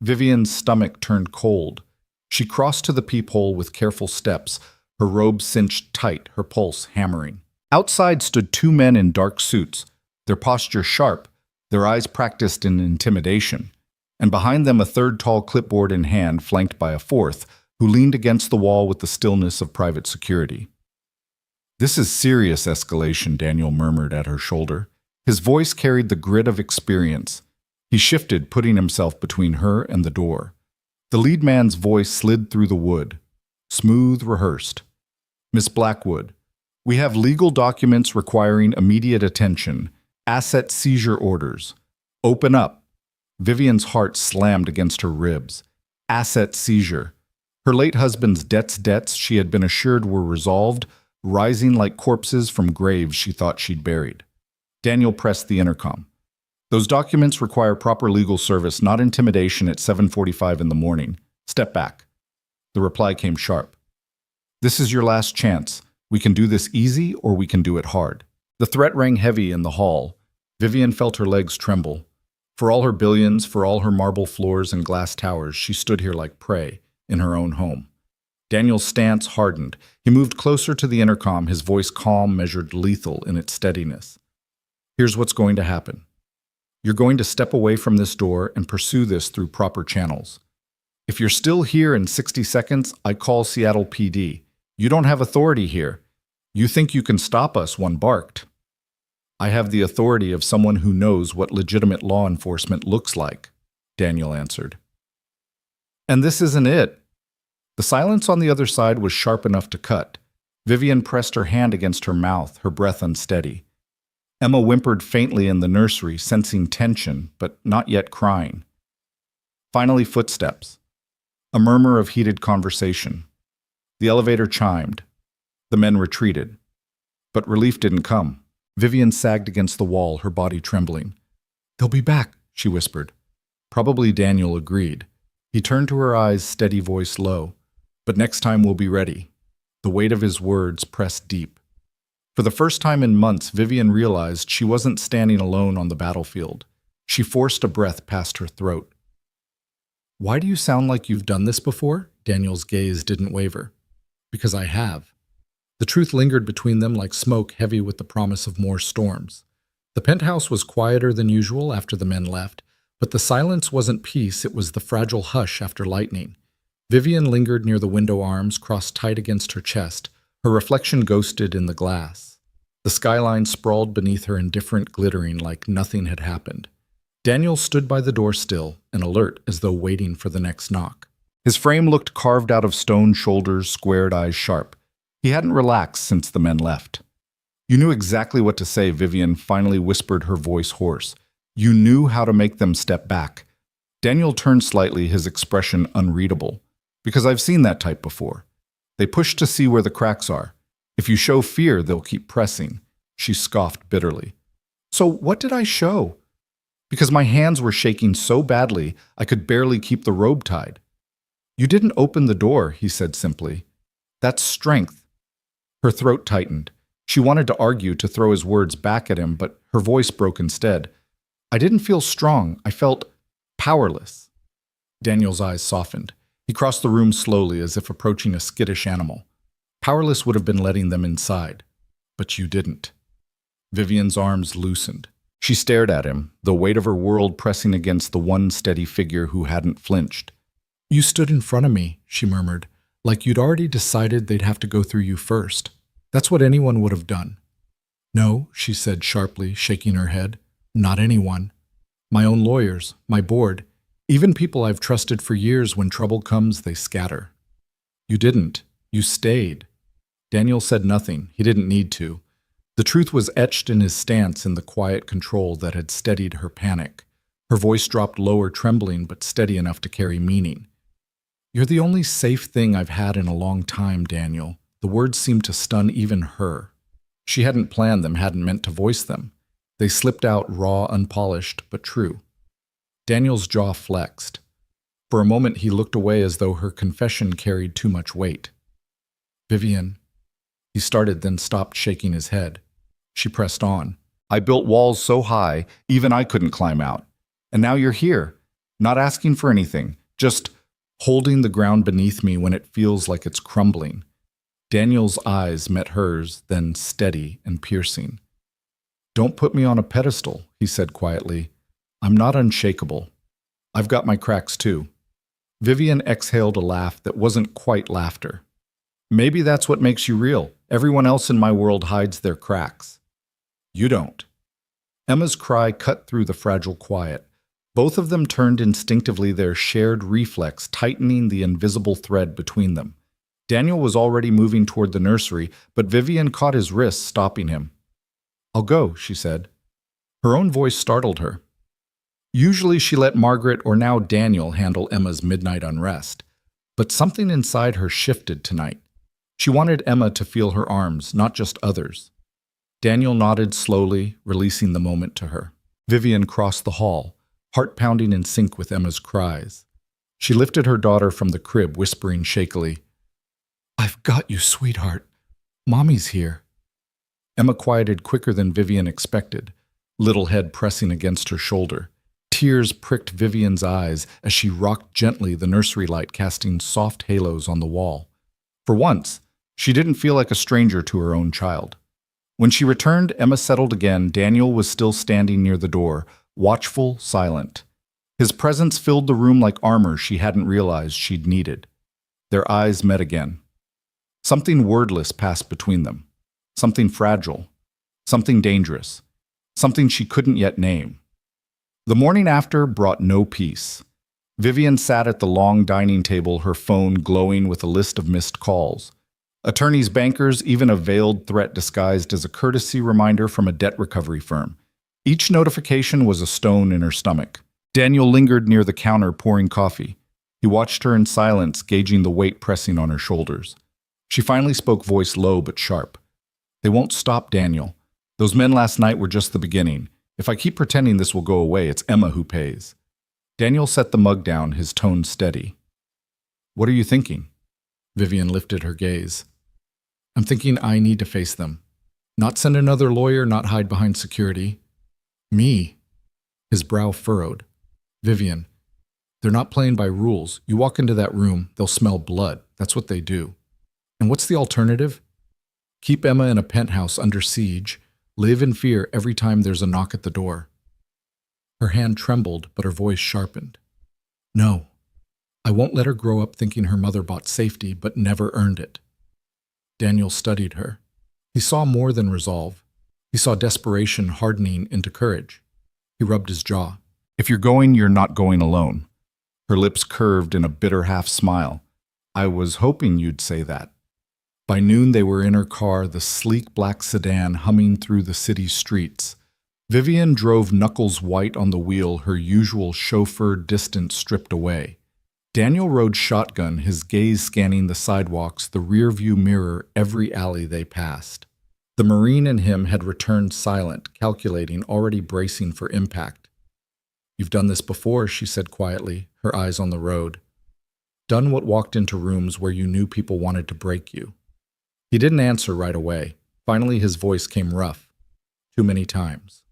Vivian's stomach turned cold. She crossed to the peephole with careful steps, her robe cinched tight, her pulse hammering. Outside stood two men in dark suits, their posture sharp, their eyes practiced in intimidation, and behind them a third tall clipboard in hand, flanked by a fourth, who leaned against the wall with the stillness of private security. This is serious escalation, Daniel murmured at her shoulder. His voice carried the grit of experience. He shifted, putting himself between her and the door. The lead man's voice slid through the wood, smooth, rehearsed. Miss Blackwood, we have legal documents requiring immediate attention, asset seizure orders. Open up. Vivian's heart slammed against her ribs. Asset seizure. Her late husband's debts she had been assured were resolved, rising like corpses from graves she thought she'd buried. Daniel pressed the intercom. Those documents require proper legal service, not intimidation at 7:45 in the morning. Step back. The reply came sharp. This is your last chance. We can do this easy or we can do it hard. The threat rang heavy in the hall. Vivian felt her legs tremble. For all her billions, for all her marble floors and glass towers, she stood here like prey in her own home. Daniel's stance hardened. He moved closer to the intercom, his voice calm, measured, lethal in its steadiness. Here's what's going to happen. You're going to step away from this door and pursue this through proper channels. If you're still here in 60 seconds, I call Seattle PD. You don't have authority here. You think you can stop us, one barked. I have the authority of someone who knows what legitimate law enforcement looks like, Daniel answered. And this isn't it. The silence on the other side was sharp enough to cut. Vivian pressed her hand against her mouth, her breath unsteady. Emma whimpered faintly in the nursery, sensing tension, but not yet crying. Finally, footsteps. A murmur of heated conversation. The elevator chimed. The men retreated. But relief didn't come. Vivian sagged against the wall, her body trembling. They'll be back, she whispered. Probably Daniel agreed. He turned to her eyes, steady voice low. But next time we'll be ready. The weight of his words pressed deep. For the first time in months, Vivian realized she wasn't standing alone on the battlefield. She forced a breath past her throat. Why do you sound like you've done this before? Daniel's gaze didn't waver. Because I have. The truth lingered between them like smoke heavy with the promise of more storms. The penthouse was quieter than usual after the men left, but the silence wasn't peace, it was the fragile hush after lightning. Vivian lingered near the window arms, crossed tight against her chest, her reflection ghosted in the glass. The skyline sprawled beneath her, indifferent, glittering like nothing had happened. Daniel stood by the door still and alert, as though waiting for the next knock. His frame looked carved out of stone, shoulders squared, eyes sharp. He hadn't relaxed since the men left. You knew exactly what to say, Vivian finally whispered, her voice hoarse. You knew how to make them step back. Daniel turned slightly, his expression unreadable. Because I've seen that type before. They push to see where the cracks are. If you show fear, they'll keep pressing. She scoffed bitterly. So what did I show? Because my hands were shaking so badly, I could barely keep the robe tied. You didn't open the door, he said simply. That's strength. Her throat tightened. She wanted to argue, to throw his words back at him, but her voice broke instead. I didn't feel strong. I felt powerless. Daniel's eyes softened. He crossed the room slowly, as if approaching a skittish animal. Powerless would have been letting them inside. But you didn't. Vivian's arms loosened. She stared at him, the weight of her world pressing against the one steady figure who hadn't flinched. You stood in front of me, she murmured, like you'd already decided they'd have to go through you first. That's what anyone would have done. No, she said sharply, shaking her head. Not anyone. My own lawyers, my board, even people I've trusted for years. When trouble comes, they scatter. You didn't. You stayed. Daniel said nothing. He didn't need to. The truth was etched in his stance, in the quiet control that had steadied her panic. Her voice dropped lower, trembling but steady enough to carry meaning. You're the only safe thing I've had in a long time, Daniel. The words seemed to stun even her. She hadn't planned them, hadn't meant to voice them. They slipped out raw, unpolished, but true. Daniel's jaw flexed. For a moment he looked away, as though her confession carried too much weight. Vivian. He started, then stopped, shaking his head. She pressed on. I built walls so high, even I couldn't climb out. And now you're here, not asking for anything, just holding the ground beneath me when it feels like it's crumbling. Daniel's eyes met hers, then steady and piercing. Don't put me on a pedestal, he said quietly. I'm not unshakable. I've got my cracks too. Vivian exhaled a laugh that wasn't quite laughter. Maybe that's what makes you real. Everyone else in my world hides their cracks. You don't. Emma's cry cut through the fragile quiet. Both of them turned instinctively, their shared reflex tightening the invisible thread between them. Daniel was already moving toward the nursery, but Vivian caught his wrist, stopping him. I'll go, she said. Her own voice startled her. Usually she let Margaret, or now Daniel, handle Emma's midnight unrest. But something inside her shifted tonight. She wanted Emma to feel her arms, not just others. Daniel nodded slowly, releasing the moment to her. Vivian crossed the hall, heart pounding in sync with Emma's cries. She lifted her daughter from the crib, whispering shakily, I've got you, sweetheart. Mommy's here. Emma quieted quicker than Vivian expected, little head pressing against her shoulder. Tears pricked Vivian's eyes as she rocked gently, the nursery light casting soft halos on the wall. For once, she didn't feel like a stranger to her own child. When she returned, Emma settled again. Daniel was still standing near the door, watchful, silent. His presence filled the room like armor she hadn't realized she'd needed. Their eyes met again. Something wordless passed between them. Something fragile. Something dangerous. Something she couldn't yet name. The morning after brought no peace. Vivian sat at the long dining table, her phone glowing with a list of missed calls. Attorneys, bankers, even a veiled threat disguised as a courtesy reminder from a debt recovery firm. Each notification was a stone in her stomach. Daniel lingered near the counter, pouring coffee. He watched her in silence, gauging the weight pressing on her shoulders. She finally spoke, voice low but sharp. They won't stop, Daniel. Those men last night were just the beginning. If I keep pretending this will go away, it's Emma who pays. Daniel set the mug down, his tone steady. What are you thinking? Vivian lifted her gaze. I'm thinking I need to face them. Not send another lawyer, not hide behind security. Me. His brow furrowed. Vivian, they're not playing by rules. You walk into that room, they'll smell blood. That's what they do. And what's the alternative? Keep Emma in a penthouse under siege, live in fear every time there's a knock at the door. Her hand trembled, but her voice sharpened. No, I won't let her grow up thinking her mother bought safety but never earned it. Daniel studied her. He saw more than resolve. He saw desperation hardening into courage. He rubbed his jaw. If you're going, you're not going alone. Her lips curved in a bitter half-smile. I was hoping you'd say that. By noon they were in her car, the sleek black sedan humming through the city streets. Vivian drove knuckles white on the wheel, her usual chauffeur distance stripped away. Daniel rode shotgun, his gaze scanning the sidewalks, the rear-view mirror, every alley they passed. The Marine in him had returned silent, calculating, already bracing for impact. You've done this before, she said quietly, her eyes on the road. Done what walked into rooms where you knew people wanted to break you. He didn't answer right away. Finally, his voice came rough. Too many times.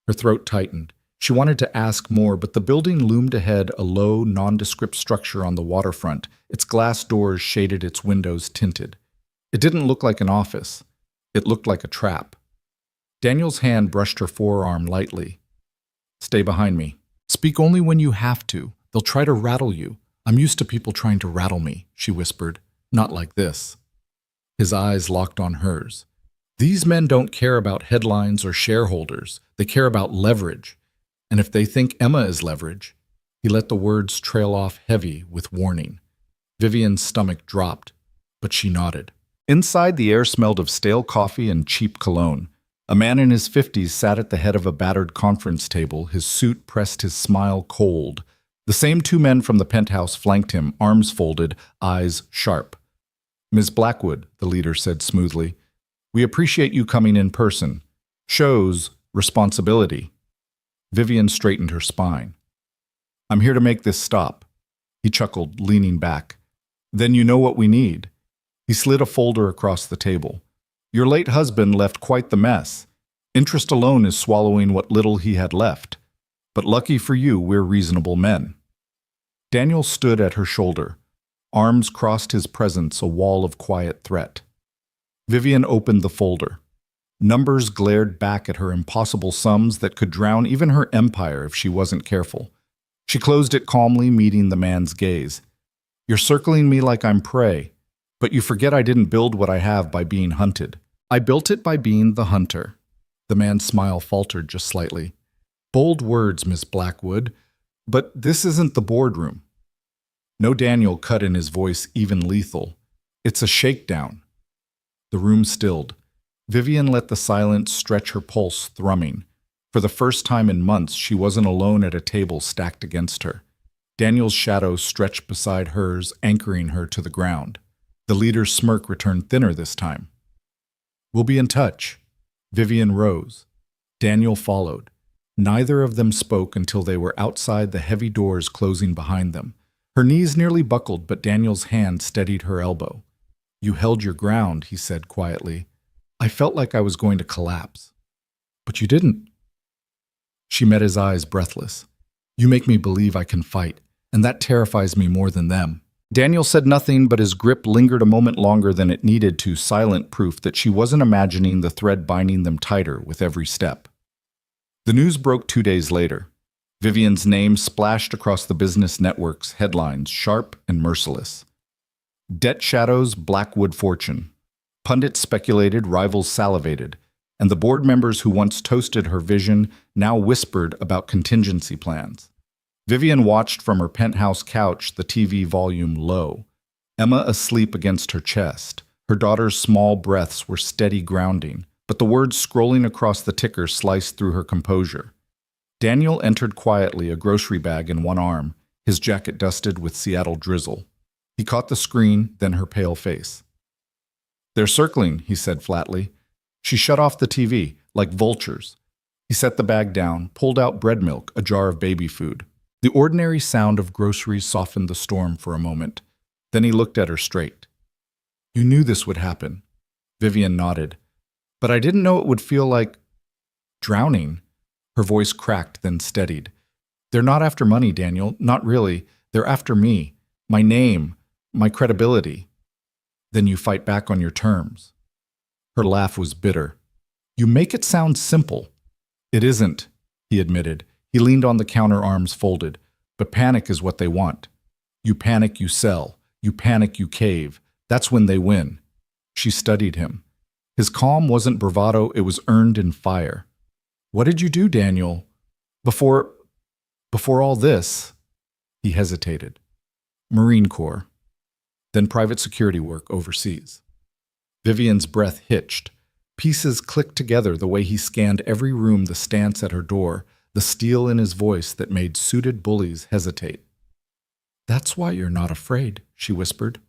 Her throat tightened. She wanted to ask more, but the building loomed ahead, a low, nondescript structure on the waterfront. Its glass doors shaded its windows tinted. It didn't look like an office. It looked like a trap. Daniel's hand brushed her forearm lightly. Stay behind me. Speak only when you have to. They'll try to rattle you. I'm used to people trying to rattle me, she whispered. Not like this. His eyes locked on hers. These men don't care about headlines or shareholders. They care about leverage. And if they think Emma is leverage, he let the words trail off heavy with warning. Vivian's stomach dropped, but she nodded. Inside, the air smelled of stale coffee and cheap cologne. A man in his 50s sat at the head of a battered conference table, his suit pressed his smile cold. The same two men from the penthouse flanked him, arms folded, eyes sharp. Ms. Blackwood, the leader said smoothly, we appreciate you coming in person. Shows responsibility. Vivian straightened her spine. I'm here to make this stop. He chuckled, leaning back. Then you know what we need. He slid a folder across the table. Your late husband left quite the mess. Interest alone is swallowing what little he had left. But lucky for you, we're reasonable men. Daniel stood at her shoulder. Arms crossed his presence, a wall of quiet threat. Vivian opened the folder. Numbers glared back at her, impossible sums that could drown even her empire if she wasn't careful. She closed it calmly, meeting the man's gaze. You're circling me like I'm prey, but you forget I didn't build what I have by being hunted. I built it by being the hunter. The man's smile faltered just slightly. Bold words, Miss Blackwood, but this isn't the boardroom. No Daniel cut in his voice, even lethal. It's a shakedown. The room stilled. Vivian let the silence stretch her pulse, thrumming. For the first time in months, she wasn't alone at a table stacked against her. Daniel's shadow stretched beside hers, anchoring her to the ground. The leader's smirk returned thinner this time. We'll be in touch. Vivian rose. Daniel followed. Neither of them spoke until they were outside the heavy doors closing behind them. Her knees nearly buckled, but Daniel's hand steadied her elbow. You held your ground, he said quietly. I felt like I was going to collapse. But you didn't. She met his eyes, breathless. You make me believe I can fight, and that terrifies me more than them. Daniel said nothing, but his grip lingered a moment longer than it needed to, silent proof that she wasn't imagining the thread binding them tighter with every step. The news broke 2 days later. Vivian's name splashed across the business network's headlines, sharp and merciless. Debt shadows Blackwood fortune. Pundits speculated, rivals salivated, and the board members who once toasted her vision now whispered about contingency plans. Vivian watched from her penthouse couch, the TV volume low. Emma asleep against her chest. Her daughter's small breaths were steady grounding, but the words scrolling across the ticker sliced through her composure. Daniel entered quietly, a grocery bag in one arm, his jacket dusted with Seattle drizzle. He caught the screen, then her pale face. They're circling, he said flatly. She shut off the TV, like vultures. He set the bag down, pulled out bread milk, a jar of baby food. The ordinary sound of groceries softened the storm for a moment. Then he looked at her straight. You knew this would happen. Vivian nodded. But I didn't know it would feel like drowning. Her voice cracked, then steadied. They're not after money, Daniel. Not really. They're after me. My name. My credibility. Then you fight back on your terms. Her laugh was bitter. You make it sound simple. It isn't, he admitted. He leaned on the counter, arms folded. But panic is what they want. You panic, you sell. You panic, you cave. That's when they win. She studied him. His calm wasn't bravado, it was earned in fire. What did you do, Daniel? Before all this? He hesitated. Marine Corps. Then private security work overseas. Vivian's breath hitched. Pieces clicked together the way he scanned every room, the stance at her door, the steel in his voice that made suited bullies hesitate. That's why you're not afraid, she whispered.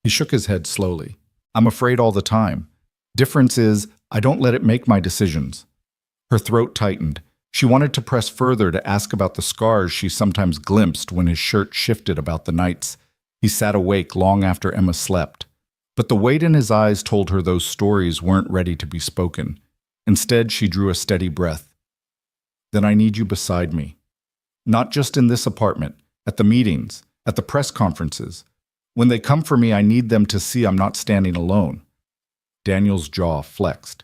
He shook his head slowly. I'm afraid all the time. Difference is, I don't let it make my decisions. Her throat tightened. She wanted to press further, to ask about the scars she sometimes glimpsed when his shirt shifted about the nights. He sat awake long after Emma slept. But the weight in his eyes told her those stories weren't ready to be spoken. Instead, she drew a steady breath. Then I need you beside me. Not just in this apartment, at the meetings, at the press conferences. When they come for me, I need them to see I'm not standing alone. Daniel's jaw flexed.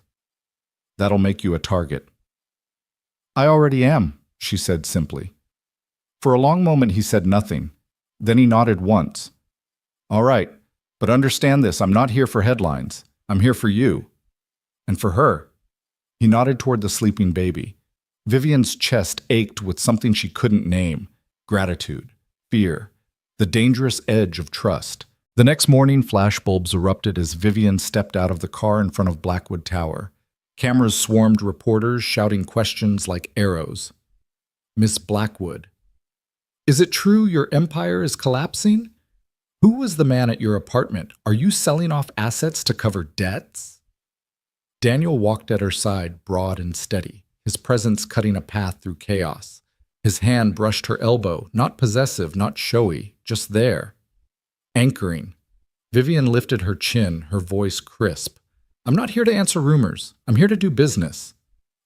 That'll make you a target. I already am, she said simply. For a long moment he said nothing. Then he nodded once. All right, but understand this, I'm not here for headlines. I'm here for you. And for her. He nodded toward the sleeping baby. Vivian's chest ached with something she couldn't name. Gratitude, fear, the dangerous edge of trust. The next morning, flashbulbs erupted as Vivian stepped out of the car in front of Blackwood Tower. Cameras swarmed reporters, shouting questions like arrows. Miss Blackwood. Is it true your empire is collapsing? Who was the man at your apartment? Are you selling off assets to cover debts? Daniel walked at her side, broad and steady, his presence cutting a path through chaos. His hand brushed her elbow, not possessive, not showy, just there. Anchoring. Vivian lifted her chin, her voice crisp. I'm not here to answer rumors. I'm here to do business.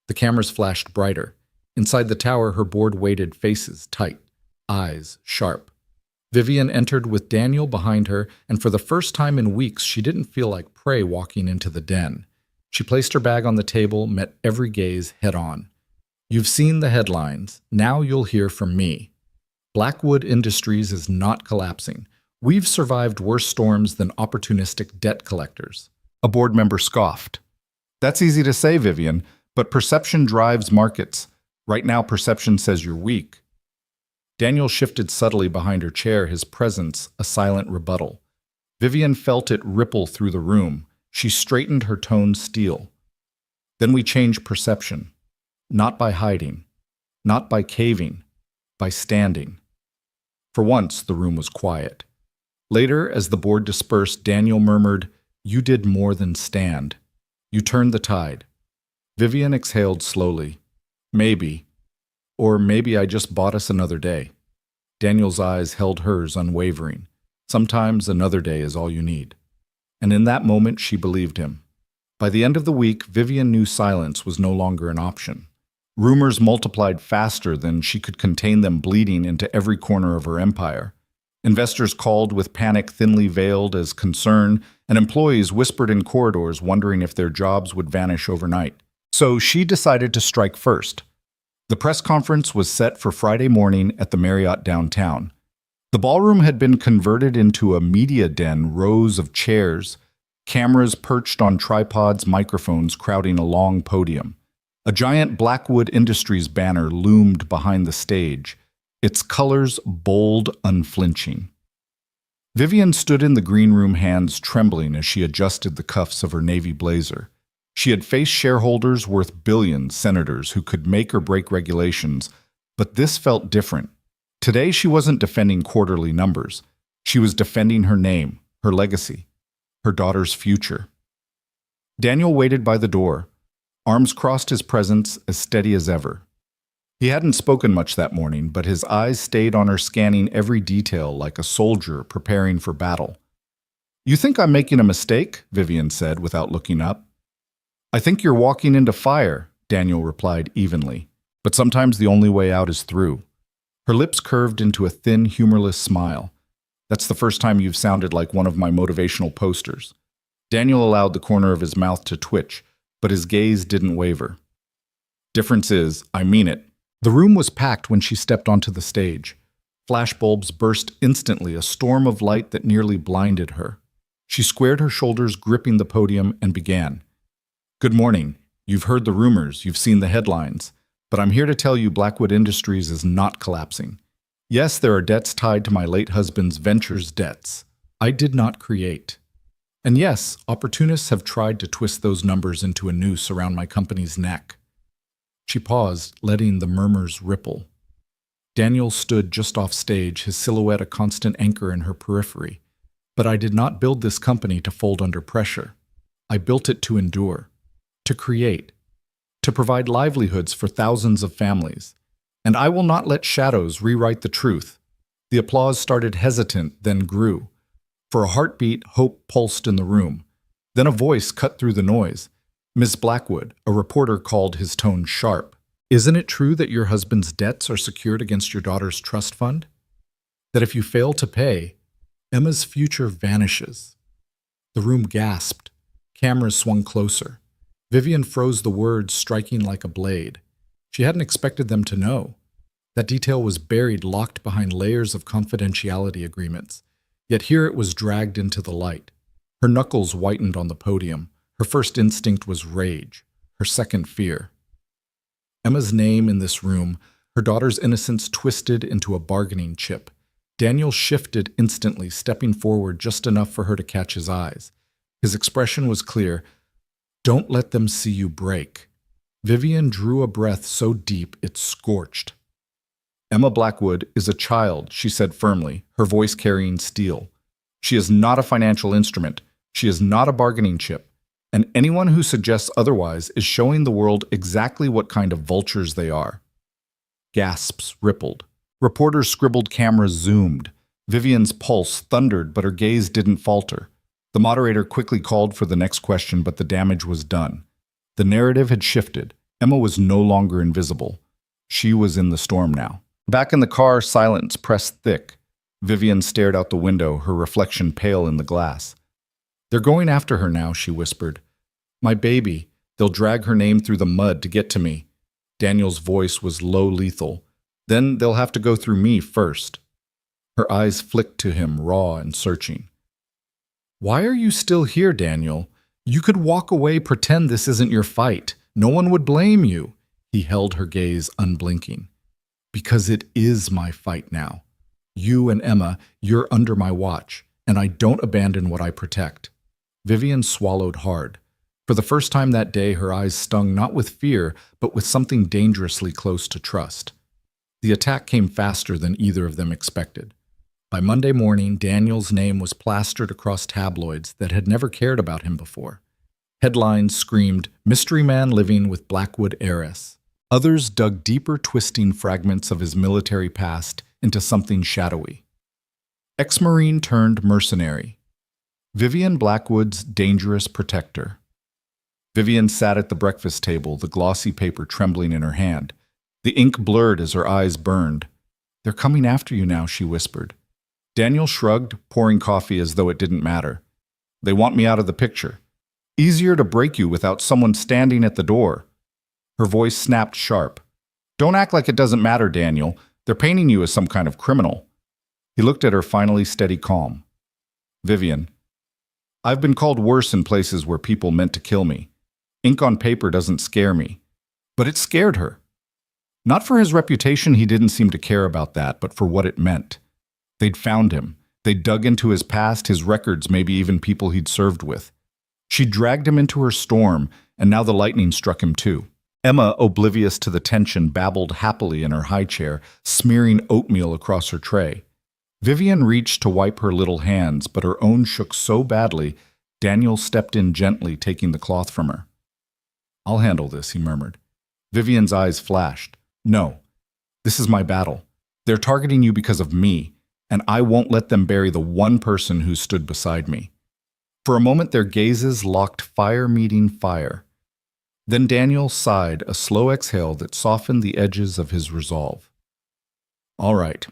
The cameras flashed brighter. Inside the tower, her board waited, faces tight, eyes sharp. Vivian entered with Daniel behind her, and for the first time in weeks, she didn't feel like prey walking into the den. She placed her bag on the table, met every gaze head on. You've seen the headlines. Now you'll hear from me. Blackwood Industries is not collapsing. We've survived worse storms than opportunistic debt collectors. A board member scoffed. That's easy to say, Vivian, but perception drives markets. Right now, perception says you're weak. Daniel shifted subtly behind her chair, his presence a silent rebuttal. Vivian felt it ripple through the room. She straightened, her tone steel. Then we change perception. Not by hiding. Not by caving. By standing. For once, the room was quiet. Later, as the board dispersed, Daniel murmured, You did more than stand. You turned the tide. Vivian exhaled slowly. Maybe. Or maybe I just bought us another day. Daniel's eyes held hers unwavering. Sometimes another day is all you need. And in that moment, she believed him. By the end of the week, Vivian knew silence was no longer an option. Rumors multiplied faster than she could contain them, bleeding into every corner of her empire. Investors called with panic thinly veiled as concern, and employees whispered in corridors wondering if their jobs would vanish overnight. So she decided to strike first. The press conference was set for Friday morning at the Marriott downtown. The ballroom had been converted into a media den, rows of chairs, cameras perched on tripods, microphones crowding a long podium. A giant Blackwood Industries banner loomed behind the stage, its colors bold, unflinching. Vivian stood in the green room, hands trembling as she adjusted the cuffs of her navy blazer. She had faced shareholders worth billions, senators who could make or break regulations, but this felt different. Today she wasn't defending quarterly numbers. She was defending her name, her legacy, her daughter's future. Daniel waited by the door, arms crossed, his presence as steady as ever. He hadn't spoken much that morning, but his eyes stayed on her, scanning every detail like a soldier preparing for battle. You think I'm making a mistake? Vivian said without looking up. I think you're walking into fire, Daniel replied evenly, but sometimes the only way out is through. Her lips curved into a thin, humorless smile. That's the first time you've sounded like one of my motivational posters. Daniel allowed the corner of his mouth to twitch, but his gaze didn't waver. Difference is, I mean it. The room was packed when she stepped onto the stage. Flashbulbs burst instantly, a storm of light that nearly blinded her. She squared her shoulders, gripping the podium, and began. Good morning. You've heard the rumors, you've seen the headlines, but I'm here to tell you Blackwood Industries is not collapsing. Yes, there are debts tied to my late husband's ventures debts. I did not create. And yes, opportunists have tried to twist those numbers into a noose around my company's neck. She paused, letting the murmurs ripple. Daniel stood just off stage, his silhouette a constant anchor in her periphery. But I did not build this company to fold under pressure. I built it to endure, to create, to provide livelihoods for thousands of families. And I will not let shadows rewrite the truth. The applause started hesitant, then grew. For a heartbeat, hope pulsed in the room. Then a voice cut through the noise. Miss Blackwood, a reporter called, his tone sharp. Isn't it true that your husband's debts are secured against your daughter's trust fund? That if you fail to pay, Emma's future vanishes. The room gasped. Cameras swung closer. Vivian froze the words, striking like a blade. She hadn't expected them to know. That detail was buried, locked behind layers of confidentiality agreements. Yet here it was dragged into the light. Her knuckles whitened on the podium. Her first instinct was rage. Her second, fear. Emma's name in this room, her daughter's innocence twisted into a bargaining chip. Daniel shifted instantly, stepping forward just enough for her to catch his eyes. His expression was clear. Don't let them see you break. Vivian drew a breath so deep it scorched. Emma Blackwood is a child, she said firmly, her voice carrying steel. She is not a financial instrument. She is not a bargaining chip. And anyone who suggests otherwise is showing the world exactly what kind of vultures they are. Gasps rippled. Reporters scribbled, cameras zoomed. Vivian's pulse thundered, but her gaze didn't falter. The moderator quickly called for the next question, but the damage was done. The narrative had shifted. Emma was no longer invisible. She was in the storm now. Back in the car, silence pressed thick. Vivian stared out the window, her reflection pale in the glass. They're going after her now, she whispered. My baby. They'll drag her name through the mud to get to me. Daniel's voice was low, lethal. Then they'll have to go through me first. Her eyes flicked to him, raw and searching. Why are you still here, Daniel? You could walk away, pretend this isn't your fight. No one would blame you. He held her gaze unblinking. Because it is my fight now. You and Emma, you're under my watch, and I don't abandon what I protect. Vivian swallowed hard. For the first time that day, her eyes stung not with fear, but with something dangerously close to trust. The attack came faster than either of them expected. By Monday morning, Daniel's name was plastered across tabloids that had never cared about him before. Headlines screamed, "Mystery Man living with Blackwood heiress." Others dug deeper, twisting fragments of his military past into something shadowy. Ex-Marine turned mercenary. Vivian Blackwood's dangerous protector. Vivian sat at the breakfast table, the glossy paper trembling in her hand. The ink blurred as her eyes burned. They're coming after you now, she whispered. Daniel shrugged, pouring coffee as though it didn't matter. They want me out of the picture. Easier to break you without someone standing at the door. Her voice snapped sharp. Don't act like it doesn't matter, Daniel. They're painting you as some kind of criminal. He looked at her, finally steady calm. Vivian, I've been called worse in places where people meant to kill me. Ink on paper doesn't scare me. But it scared her. Not for his reputation, he didn't seem to care about that, but for what it meant. They'd found him. They'd dug into his past, his records, maybe even people he'd served with. She dragged him into her storm, and now the lightning struck him too. Emma, oblivious to the tension, babbled happily in her high chair, smearing oatmeal across her tray. Vivian reached to wipe her little hands, but her own shook so badly, Daniel stepped in gently, taking the cloth from her. I'll handle this, he murmured. Vivian's eyes flashed. No, this is my battle. They're targeting you because of me, and I won't let them bury the one person who stood beside me. For a moment, their gazes locked, fire meeting fire. Then Daniel sighed, a slow exhale that softened the edges of his resolve. All right,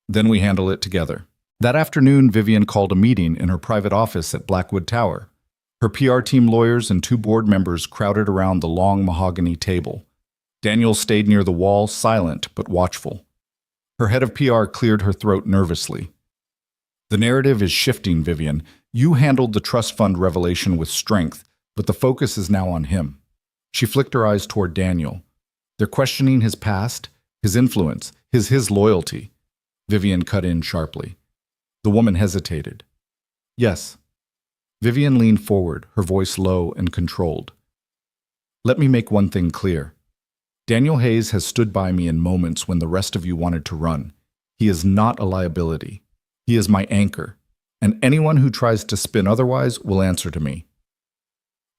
then we handle it together. That afternoon, Vivian called a meeting in her private office at Blackwood Tower. Her PR team lawyers and 2 board members crowded around the long mahogany table. Daniel stayed near the wall, silent but watchful. Her head of PR cleared her throat nervously. The narrative is shifting, Vivian. You handled the trust fund revelation with strength, but the focus is now on him. She flicked her eyes toward Daniel. They're questioning his past, his influence, his loyalty. Vivian cut in sharply. The woman hesitated. Yes. Vivian leaned forward, her voice low and controlled. Let me make one thing clear. Daniel Hayes has stood by me in moments when the rest of you wanted to run. He is not a liability. He is my anchor, and anyone who tries to spin otherwise will answer to me.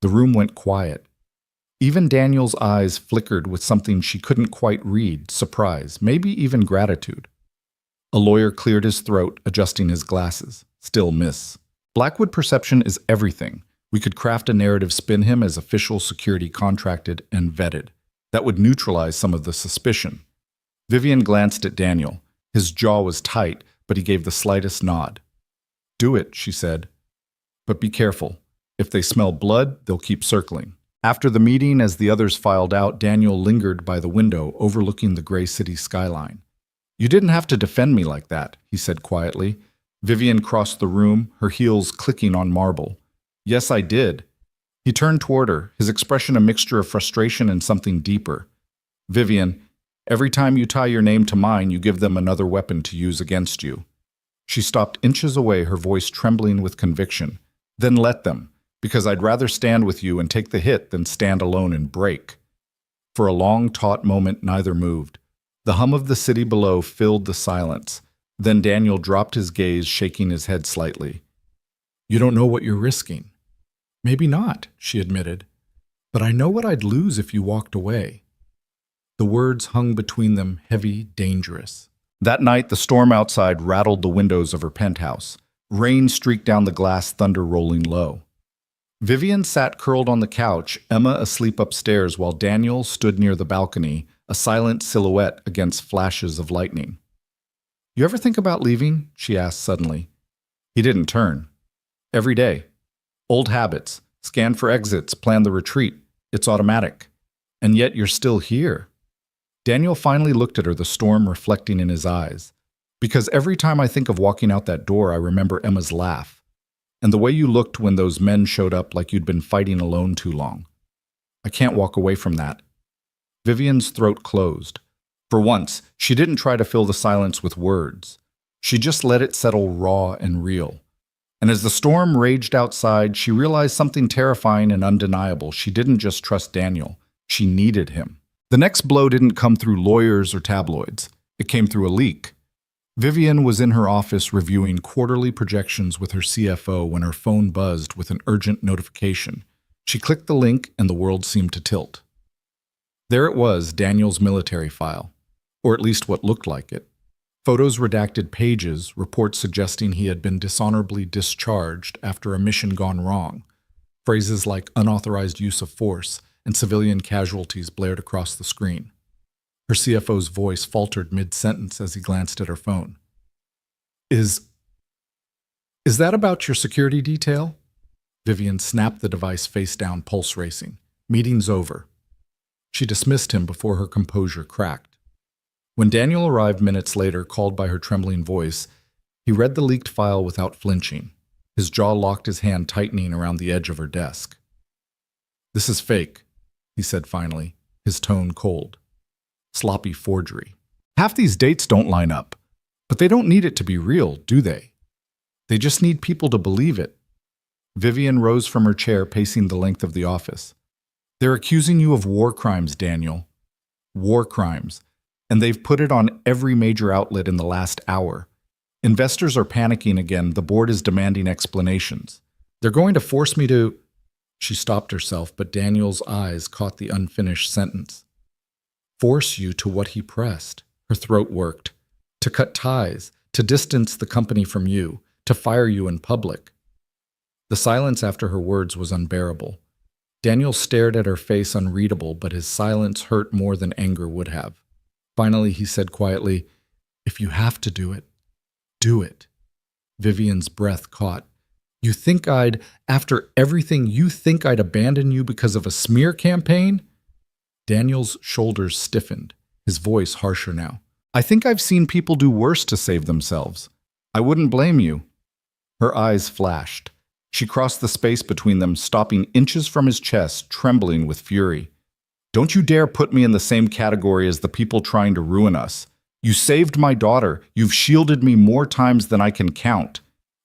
The room went quiet. Even Daniel's eyes flickered with something she couldn't quite read, surprise, maybe even gratitude. A lawyer cleared his throat, adjusting his glasses. Still miss. Blackwood perception is everything. We could craft a narrative, spin him as official security contracted and vetted. That would neutralize some of the suspicion. Vivian glanced at Daniel. His jaw was tight, but he gave the slightest nod. Do it, she said. But be careful. If they smell blood, they'll keep circling. After the meeting, as the others filed out, Daniel lingered by the window overlooking the gray city skyline. You didn't have to defend me like that, he said quietly. Vivian crossed the room, her heels clicking on marble. Yes, I did. He turned toward her, his expression a mixture of frustration and something deeper. Vivian, every time you tie your name to mine, you give them another weapon to use against you. She stopped inches away, her voice trembling with conviction. Then let them, because I'd rather stand with you and take the hit than stand alone and break. For a long, taut moment, neither moved. The hum of the city below filled the silence. Then Daniel dropped his gaze, shaking his head slightly. You don't know what you're risking. Maybe not, she admitted. But I know what I'd lose if you walked away. The words hung between them, heavy, dangerous. That night, the storm outside rattled the windows of her penthouse. Rain streaked down the glass, thunder rolling low. Vivian sat curled on the couch, Emma asleep upstairs, while Daniel stood near the balcony, a silent silhouette against flashes of lightning. You ever think about leaving? She asked suddenly. He didn't turn. Every day. Old habits. Scan for exits, plan the retreat. It's automatic. And yet you're still here. Daniel finally looked at her, the storm reflecting in his eyes. Because every time I think of walking out that door, I remember Emma's laugh. And the way you looked when those men showed up, like you'd been fighting alone too long. I can't walk away from that. Vivian's throat closed. For once, she didn't try to fill the silence with words. She just let it settle raw and real. And as the storm raged outside, she realized something terrifying and undeniable. She didn't just trust Daniel. She needed him. The next blow didn't come through lawyers or tabloids. It came through a leak. Vivian was in her office reviewing quarterly projections with her CFO when her phone buzzed with an urgent notification. She clicked the link and the world seemed to tilt. There it was, Daniel's military file, or at least what looked like it. Photos redacted pages, reports suggesting he had been dishonorably discharged after a mission gone wrong. Phrases like unauthorized use of force and civilian casualties blared across the screen. Her CFO's voice faltered mid-sentence as he glanced at her phone. Is that about your security detail? Vivian snapped the device face down, pulse racing. Meeting's over. She dismissed him before her composure cracked. When Daniel arrived minutes later, called by her trembling voice, he read the leaked file without flinching. His jaw locked, his hand tightening around the edge of her desk. This is fake, he said finally, his tone cold. Sloppy forgery. Half these dates don't line up, but they don't need it to be real, do they? They just need people to believe it. Vivian rose from her chair, pacing the length of the office. They're accusing you of war crimes, Daniel. War crimes. And they've put it on every major outlet in the last hour. Investors are panicking again. The board is demanding explanations. They're going to force me to... She stopped herself, but Daniel's eyes caught the unfinished sentence. Force you to what he pressed. Her throat worked. To cut ties, to distance the company from you, to fire you in public. The silence after her words was unbearable. Daniel stared at her face, unreadable, but his silence hurt more than anger would have. Finally, he said quietly, If you have to do it, do it. Vivian's breath caught. You think after everything, you think I'd abandon you because of a smear campaign? Daniel's shoulders stiffened, his voice harsher now. I think I've seen people do worse to save themselves. I wouldn't blame you. Her eyes flashed. She crossed the space between them, stopping inches from his chest, trembling with fury. Don't you dare put me in the same category as the people trying to ruin us. You saved my daughter. You've shielded me more times than I can count.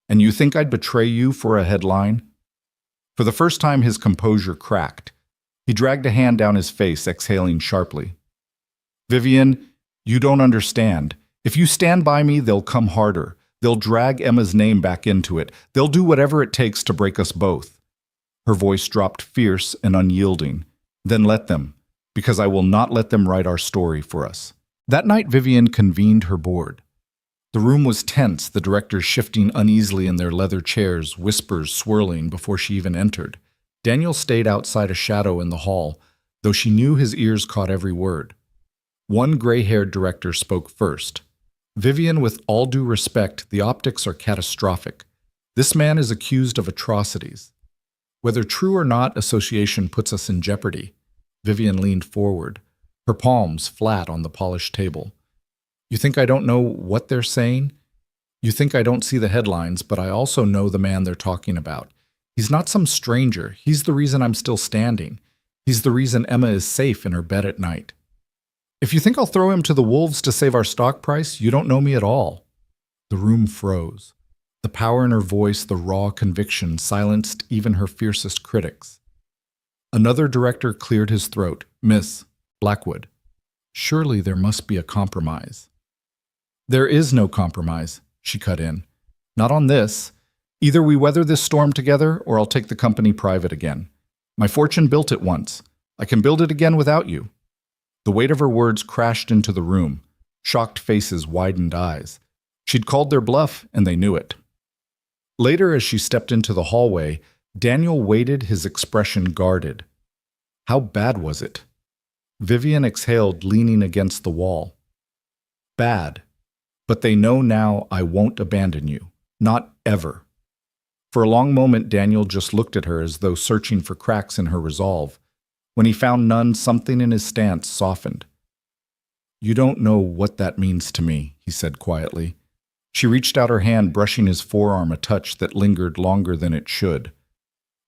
And you think I'd betray you for a headline? For the first time, his composure cracked. He dragged a hand down his face, exhaling sharply. Vivian, you don't understand. If you stand by me, they'll come harder. They'll drag Emma's name back into it. They'll do whatever it takes to break us both. Her voice dropped fierce and unyielding. Then let them, because I will not let them write our story for us. That night, Vivian convened her board. The room was tense, the directors shifting uneasily in their leather chairs, whispers swirling before she even entered. Daniel stayed outside a shadow in the hall, though she knew his ears caught every word. One gray-haired director spoke first. Vivian, with all due respect, the optics are catastrophic. This man is accused of atrocities. Whether true or not, association puts us in jeopardy. Vivian leaned forward, her palms flat on the polished table. You think I don't know what they're saying? You think I don't see the headlines, but I also know the man they're talking about. He's not some stranger. He's the reason I'm still standing. He's the reason Emma is safe in her bed at night. If you think I'll throw him to the wolves to save our stock price, you don't know me at all. The room froze. The power in her voice, the raw conviction, silenced even her fiercest critics. Another director cleared his throat. Miss Blackwood, surely there must be a compromise. There is no compromise, she cut in. Not on this. Either we weather this storm together, or I'll take the company private again. My fortune built it once. I can build it again without you. The weight of her words crashed into the room. Shocked faces widened eyes. She'd called their bluff, and they knew it. Later, as she stepped into the hallway, Daniel waited, his expression guarded. How bad was it? Vivian exhaled, leaning against the wall. Bad. But they know now I won't abandon you. Not ever. For a long moment, Daniel just looked at her as though searching for cracks in her resolve. When he found none, something in his stance softened. You don't know what that means to me, he said quietly. She reached out her hand, brushing his forearm, a touch that lingered longer than it should.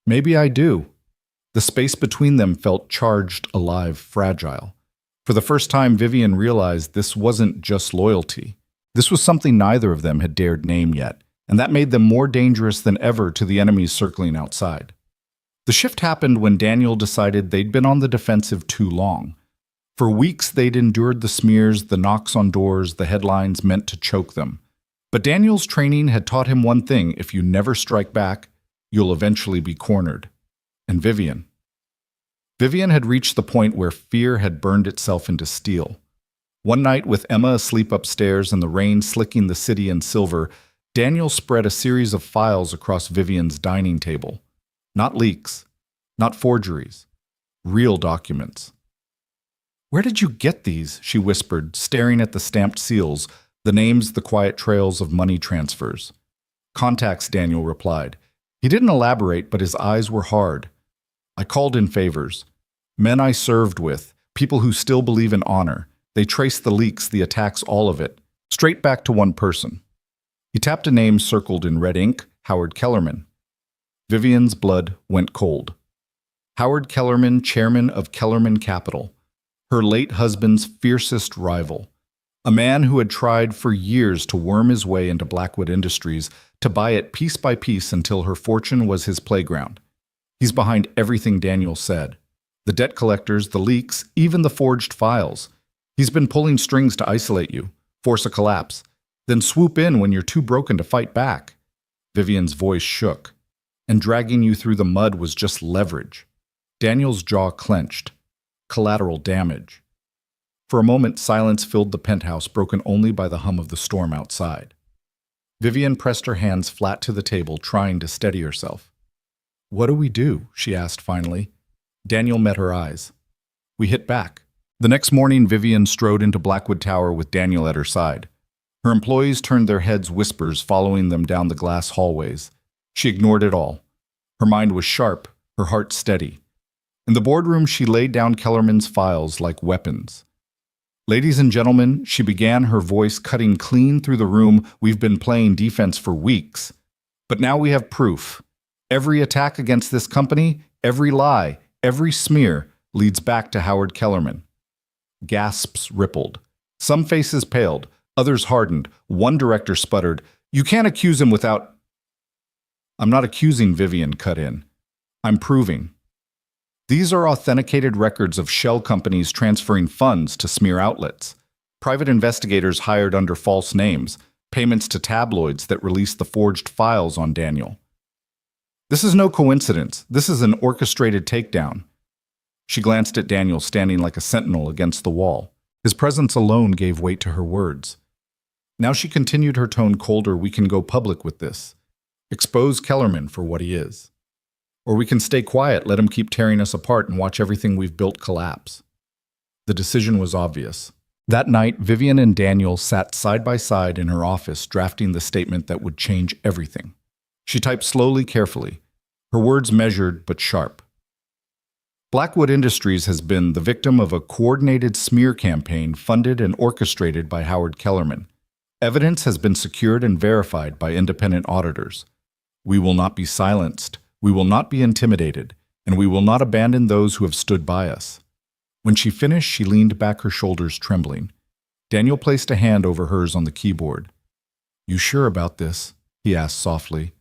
Maybe I do. The space between them felt charged, alive, fragile. For the first time, Vivian realized this wasn't just loyalty. This was something neither of them had dared name yet, and that made them more dangerous than ever to the enemies circling outside. The shift happened when Daniel decided they'd been on the defensive too long. For weeks, they'd endured the smears, the knocks on doors, the headlines meant to choke them. But Daniel's training had taught him one thing: if you never strike back, you'll eventually be cornered. And Vivian had reached the point where fear had burned itself into steel. One night, with Emma asleep upstairs and the rain slicking the city in silver, Daniel spread a series of files across Vivian's dining table. Not leaks, not forgeries, real documents. Where did you get these? She whispered, staring at the stamped seals, the names, the quiet trails of money transfers. Contacts, Daniel replied. He didn't elaborate, but his eyes were hard. I called in favors. Men I served with, people who still believe in honor. They traced the leaks, the attacks, all of it, straight back to one person. He tapped a name circled in red ink, Howard Kellerman. Vivian's blood went cold. Howard Kellerman, chairman of Kellerman Capital, her late husband's fiercest rival. A man who had tried for years to worm his way into Blackwood Industries, to buy it piece by piece until her fortune was his playground. He's behind everything Daniel said. The debt collectors, the leaks, even the forged files. He's been pulling strings to isolate you, force a collapse, then swoop in when you're too broken to fight back. Vivian's voice shook, and dragging you through the mud was just leverage. Daniel's jaw clenched. Collateral damage. For a moment, silence filled the penthouse, broken only by the hum of the storm outside. Vivian pressed her hands flat to the table, trying to steady herself. What do we do? She asked finally. Daniel met her eyes. We hit back. The next morning, Vivian strode into Blackwood Tower with Daniel at her side. Her employees turned their heads, whispers following them down the glass hallways. She ignored it all. Her mind was sharp, her heart steady. In the boardroom, she laid down Kellerman's files like weapons. Ladies and gentlemen, she began, her voice cutting clean through the room. We've been playing defense for weeks. But now we have proof. Every attack against this company, every lie, every smear leads back to Howard Kellerman. Gasps rippled. Some faces paled, others hardened. One director sputtered, "You can't accuse him without—" "I'm not accusing," Vivian cut in. "I'm proving. These are authenticated records of shell companies transferring funds to smear outlets, private investigators hired under false names, payments to tabloids that released the forged files on Daniel. This is no coincidence. This is an orchestrated takedown." She glanced at Daniel, standing like a sentinel against the wall. His presence alone gave weight to her words. Now she continued, her tone colder. "We can go public with this. Expose Kellerman for what he is. Or we can stay quiet, let him keep tearing us apart and watch everything we've built collapse." The decision was obvious. That night, Vivian and Daniel sat side by side in her office, drafting the statement that would change everything. She typed slowly, carefully, her words measured but sharp. Blackwood Industries has been the victim of a coordinated smear campaign funded and orchestrated by Howard Kellerman. Evidence has been secured and verified by independent auditors. We will not be silenced. We will not be intimidated, and we will not abandon those who have stood by us. When she finished, she leaned back, her shoulders trembling. Daniel placed a hand over hers on the keyboard. "You sure about this?" he asked softly.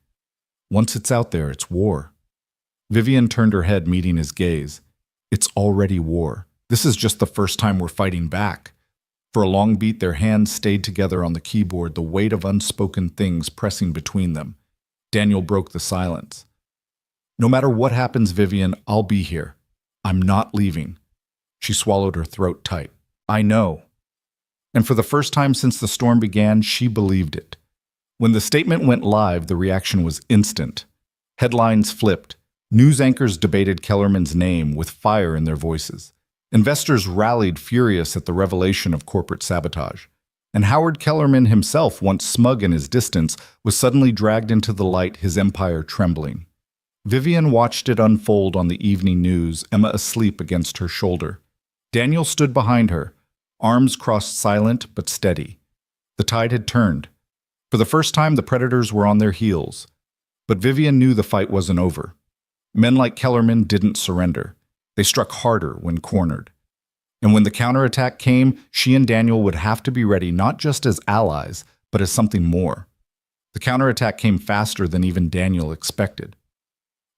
"Once it's out there, it's war." Vivian turned her head, meeting his gaze. "It's already war. This is just the first time we're fighting back." For a long beat, their hands stayed together on the keyboard, the weight of unspoken things pressing between them. Daniel broke the silence. "No matter what happens, Vivian, I'll be here. I'm not leaving." She swallowed, her throat tight. "I know." And for the first time since the storm began, she believed it. When the statement went live, the reaction was instant. Headlines flipped. News anchors debated Kellerman's name with fire in their voices. Investors rallied, furious at the revelation of corporate sabotage. And Howard Kellerman himself, once smug in his distance, was suddenly dragged into the light, his empire trembling. Vivian watched it unfold on the evening news, Emma asleep against her shoulder. Daniel stood behind her, arms crossed, silent but steady. The tide had turned. For the first time, the predators were on their heels. But Vivian knew the fight wasn't over. Men like Kellerman didn't surrender. They struck harder when cornered. And when the counterattack came, she and Daniel would have to be ready, not just as allies, but as something more. The counterattack came faster than even Daniel expected.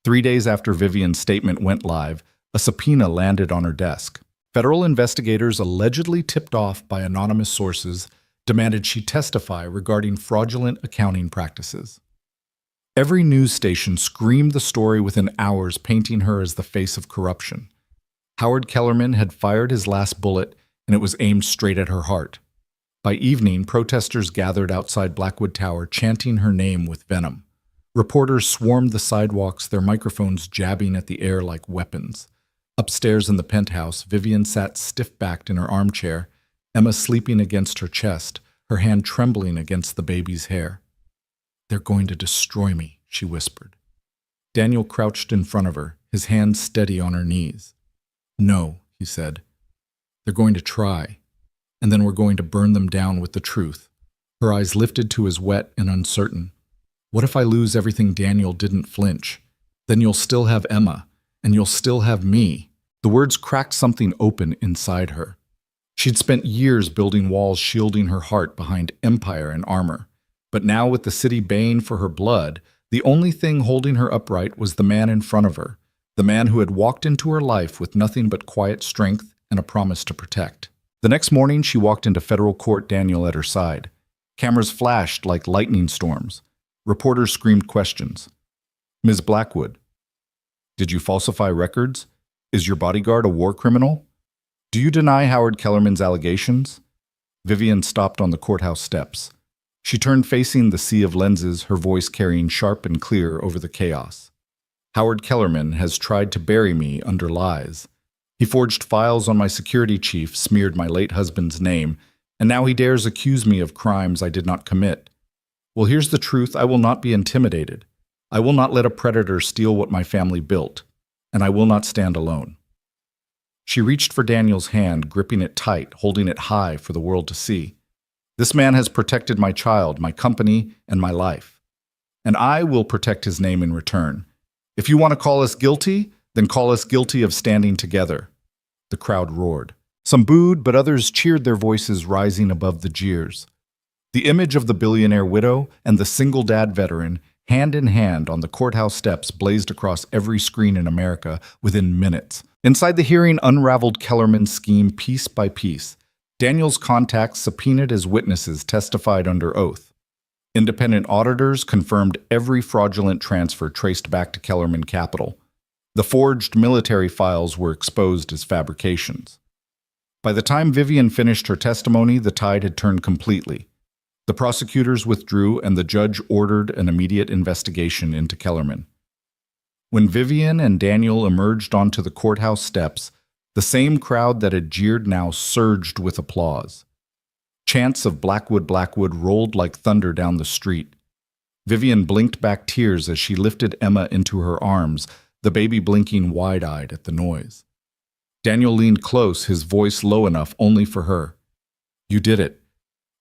3 days after Vivian's statement went live, a subpoena landed on her desk. Federal investigators, allegedly tipped off by anonymous sources, demanded she testify regarding fraudulent accounting practices. Every news station screamed the story within hours, painting her as the face of corruption. Howard Kellerman had fired his last bullet, and it was aimed straight at her heart. By evening, protesters gathered outside Blackwood Tower, chanting her name with venom. Reporters swarmed the sidewalks, their microphones jabbing at the air like weapons. Upstairs in the penthouse, Vivian sat stiff-backed in her armchair, Emma sleeping against her chest, her hand trembling against the baby's hair. "They're going to destroy me," she whispered. Daniel crouched in front of her, his hands steady on her knees. "No," he said. "They're going to try, and then we're going to burn them down with the truth." Her eyes lifted to his, wet and uncertain. "What if I lose everything?" Daniel didn't flinch. "Then you'll still have Emma, and you'll still have me." The words cracked something open inside her. She'd spent years building walls shielding her heart behind empire and armor. But now, with the city baying for her blood, the only thing holding her upright was the man in front of her, the man who had walked into her life with nothing but quiet strength and a promise to protect. The next morning, she walked into federal court, Daniel at her side. Cameras flashed like lightning storms. Reporters screamed questions. "Ms. Blackwood, did you falsify records? Is your bodyguard a war criminal? Do you deny Howard Kellerman's allegations?" Vivian stopped on the courthouse steps. She turned, facing the sea of lenses, her voice carrying sharp and clear over the chaos. "Howard Kellerman has tried to bury me under lies. He forged files on my security chief, smeared my late husband's name, And now he dares accuse me of crimes I did not commit. Well, here's the truth. I will not be intimidated. I will not let a predator steal what my family built, and I will not stand alone." She reached for Daniel's hand, gripping it tight, holding it high for the world to see. "This man has protected my child, my company, and my life. And I will protect his name in return. If you want to call us guilty, then call us guilty of standing together." The crowd roared. Some booed, but others cheered, their voices rising above the jeers. The image of the billionaire widow and the single dad veteran, hand in hand on the courthouse steps, blazed across every screen in America within minutes. Inside the hearing unraveled Kellerman's scheme piece by piece. Daniel's contacts, subpoenaed as witnesses, testified under oath. Independent auditors confirmed every fraudulent transfer traced back to Kellerman Capital. The forged military files were exposed as fabrications. By the time Vivian finished her testimony, the tide had turned completely. The prosecutors withdrew, and the judge ordered an immediate investigation into Kellerman. When Vivian and Daniel emerged onto the courthouse steps, the same crowd that had jeered now surged with applause. Chants of "Blackwood, Blackwood" rolled like thunder down the street. Vivian blinked back tears as she lifted Emma into her arms, the baby blinking wide-eyed at the noise. Daniel leaned close, his voice low enough only for her. "You did it."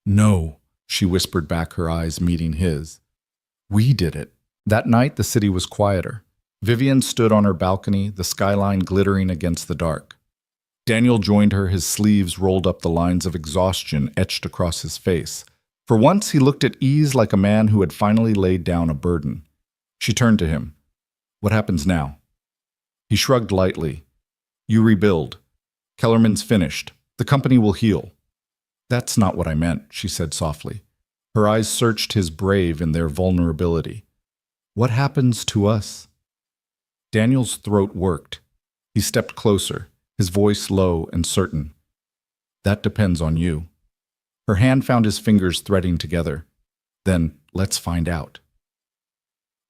"No," she whispered back, her eyes meeting his. "We did it." That night, the city was quieter. Vivian stood on her balcony, the skyline glittering against the dark. Daniel joined her, his sleeves rolled up, the lines of exhaustion etched across his face. For once, he looked at ease, like a man who had finally laid down a burden. She turned to him. "What happens now?" He shrugged lightly. "You rebuild. Kellerman's finished. The company will heal." "That's not what I meant," she said softly. Her eyes searched his brave in their vulnerability. "What happens to us?" Daniel's throat worked. He stepped closer, his voice low and certain. "That depends on you." Her hand found his fingers threading together. "Then let's find out."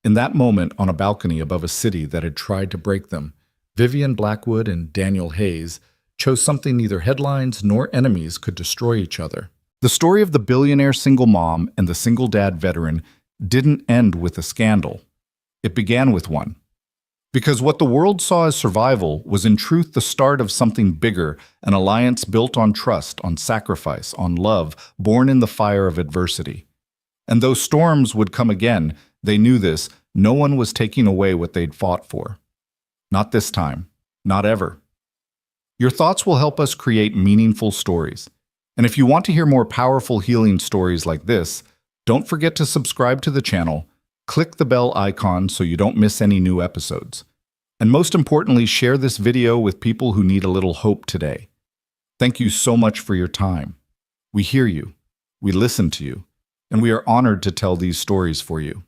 In that moment, on a balcony above a city that had tried to break them, Vivian Blackwood and Daniel Hayes chose something neither headlines nor enemies could destroy each other. The story of the billionaire single mom and the single dad veteran didn't end with a scandal. It began with one. Because what the world saw as survival was in truth the start of something bigger, an alliance built on trust, on sacrifice, on love, born in the fire of adversity. And though storms would come again, they knew this, no one was taking away what they'd fought for. Not this time. Not ever. Your thoughts will help us create meaningful stories. And if you want to hear more powerful healing stories like this, don't forget to subscribe to the channel, click the bell icon so you don't miss any new episodes. And most importantly, share this video with people who need a little hope today. Thank you so much for your time. We hear you, we listen to you, and we are honored to tell these stories for you.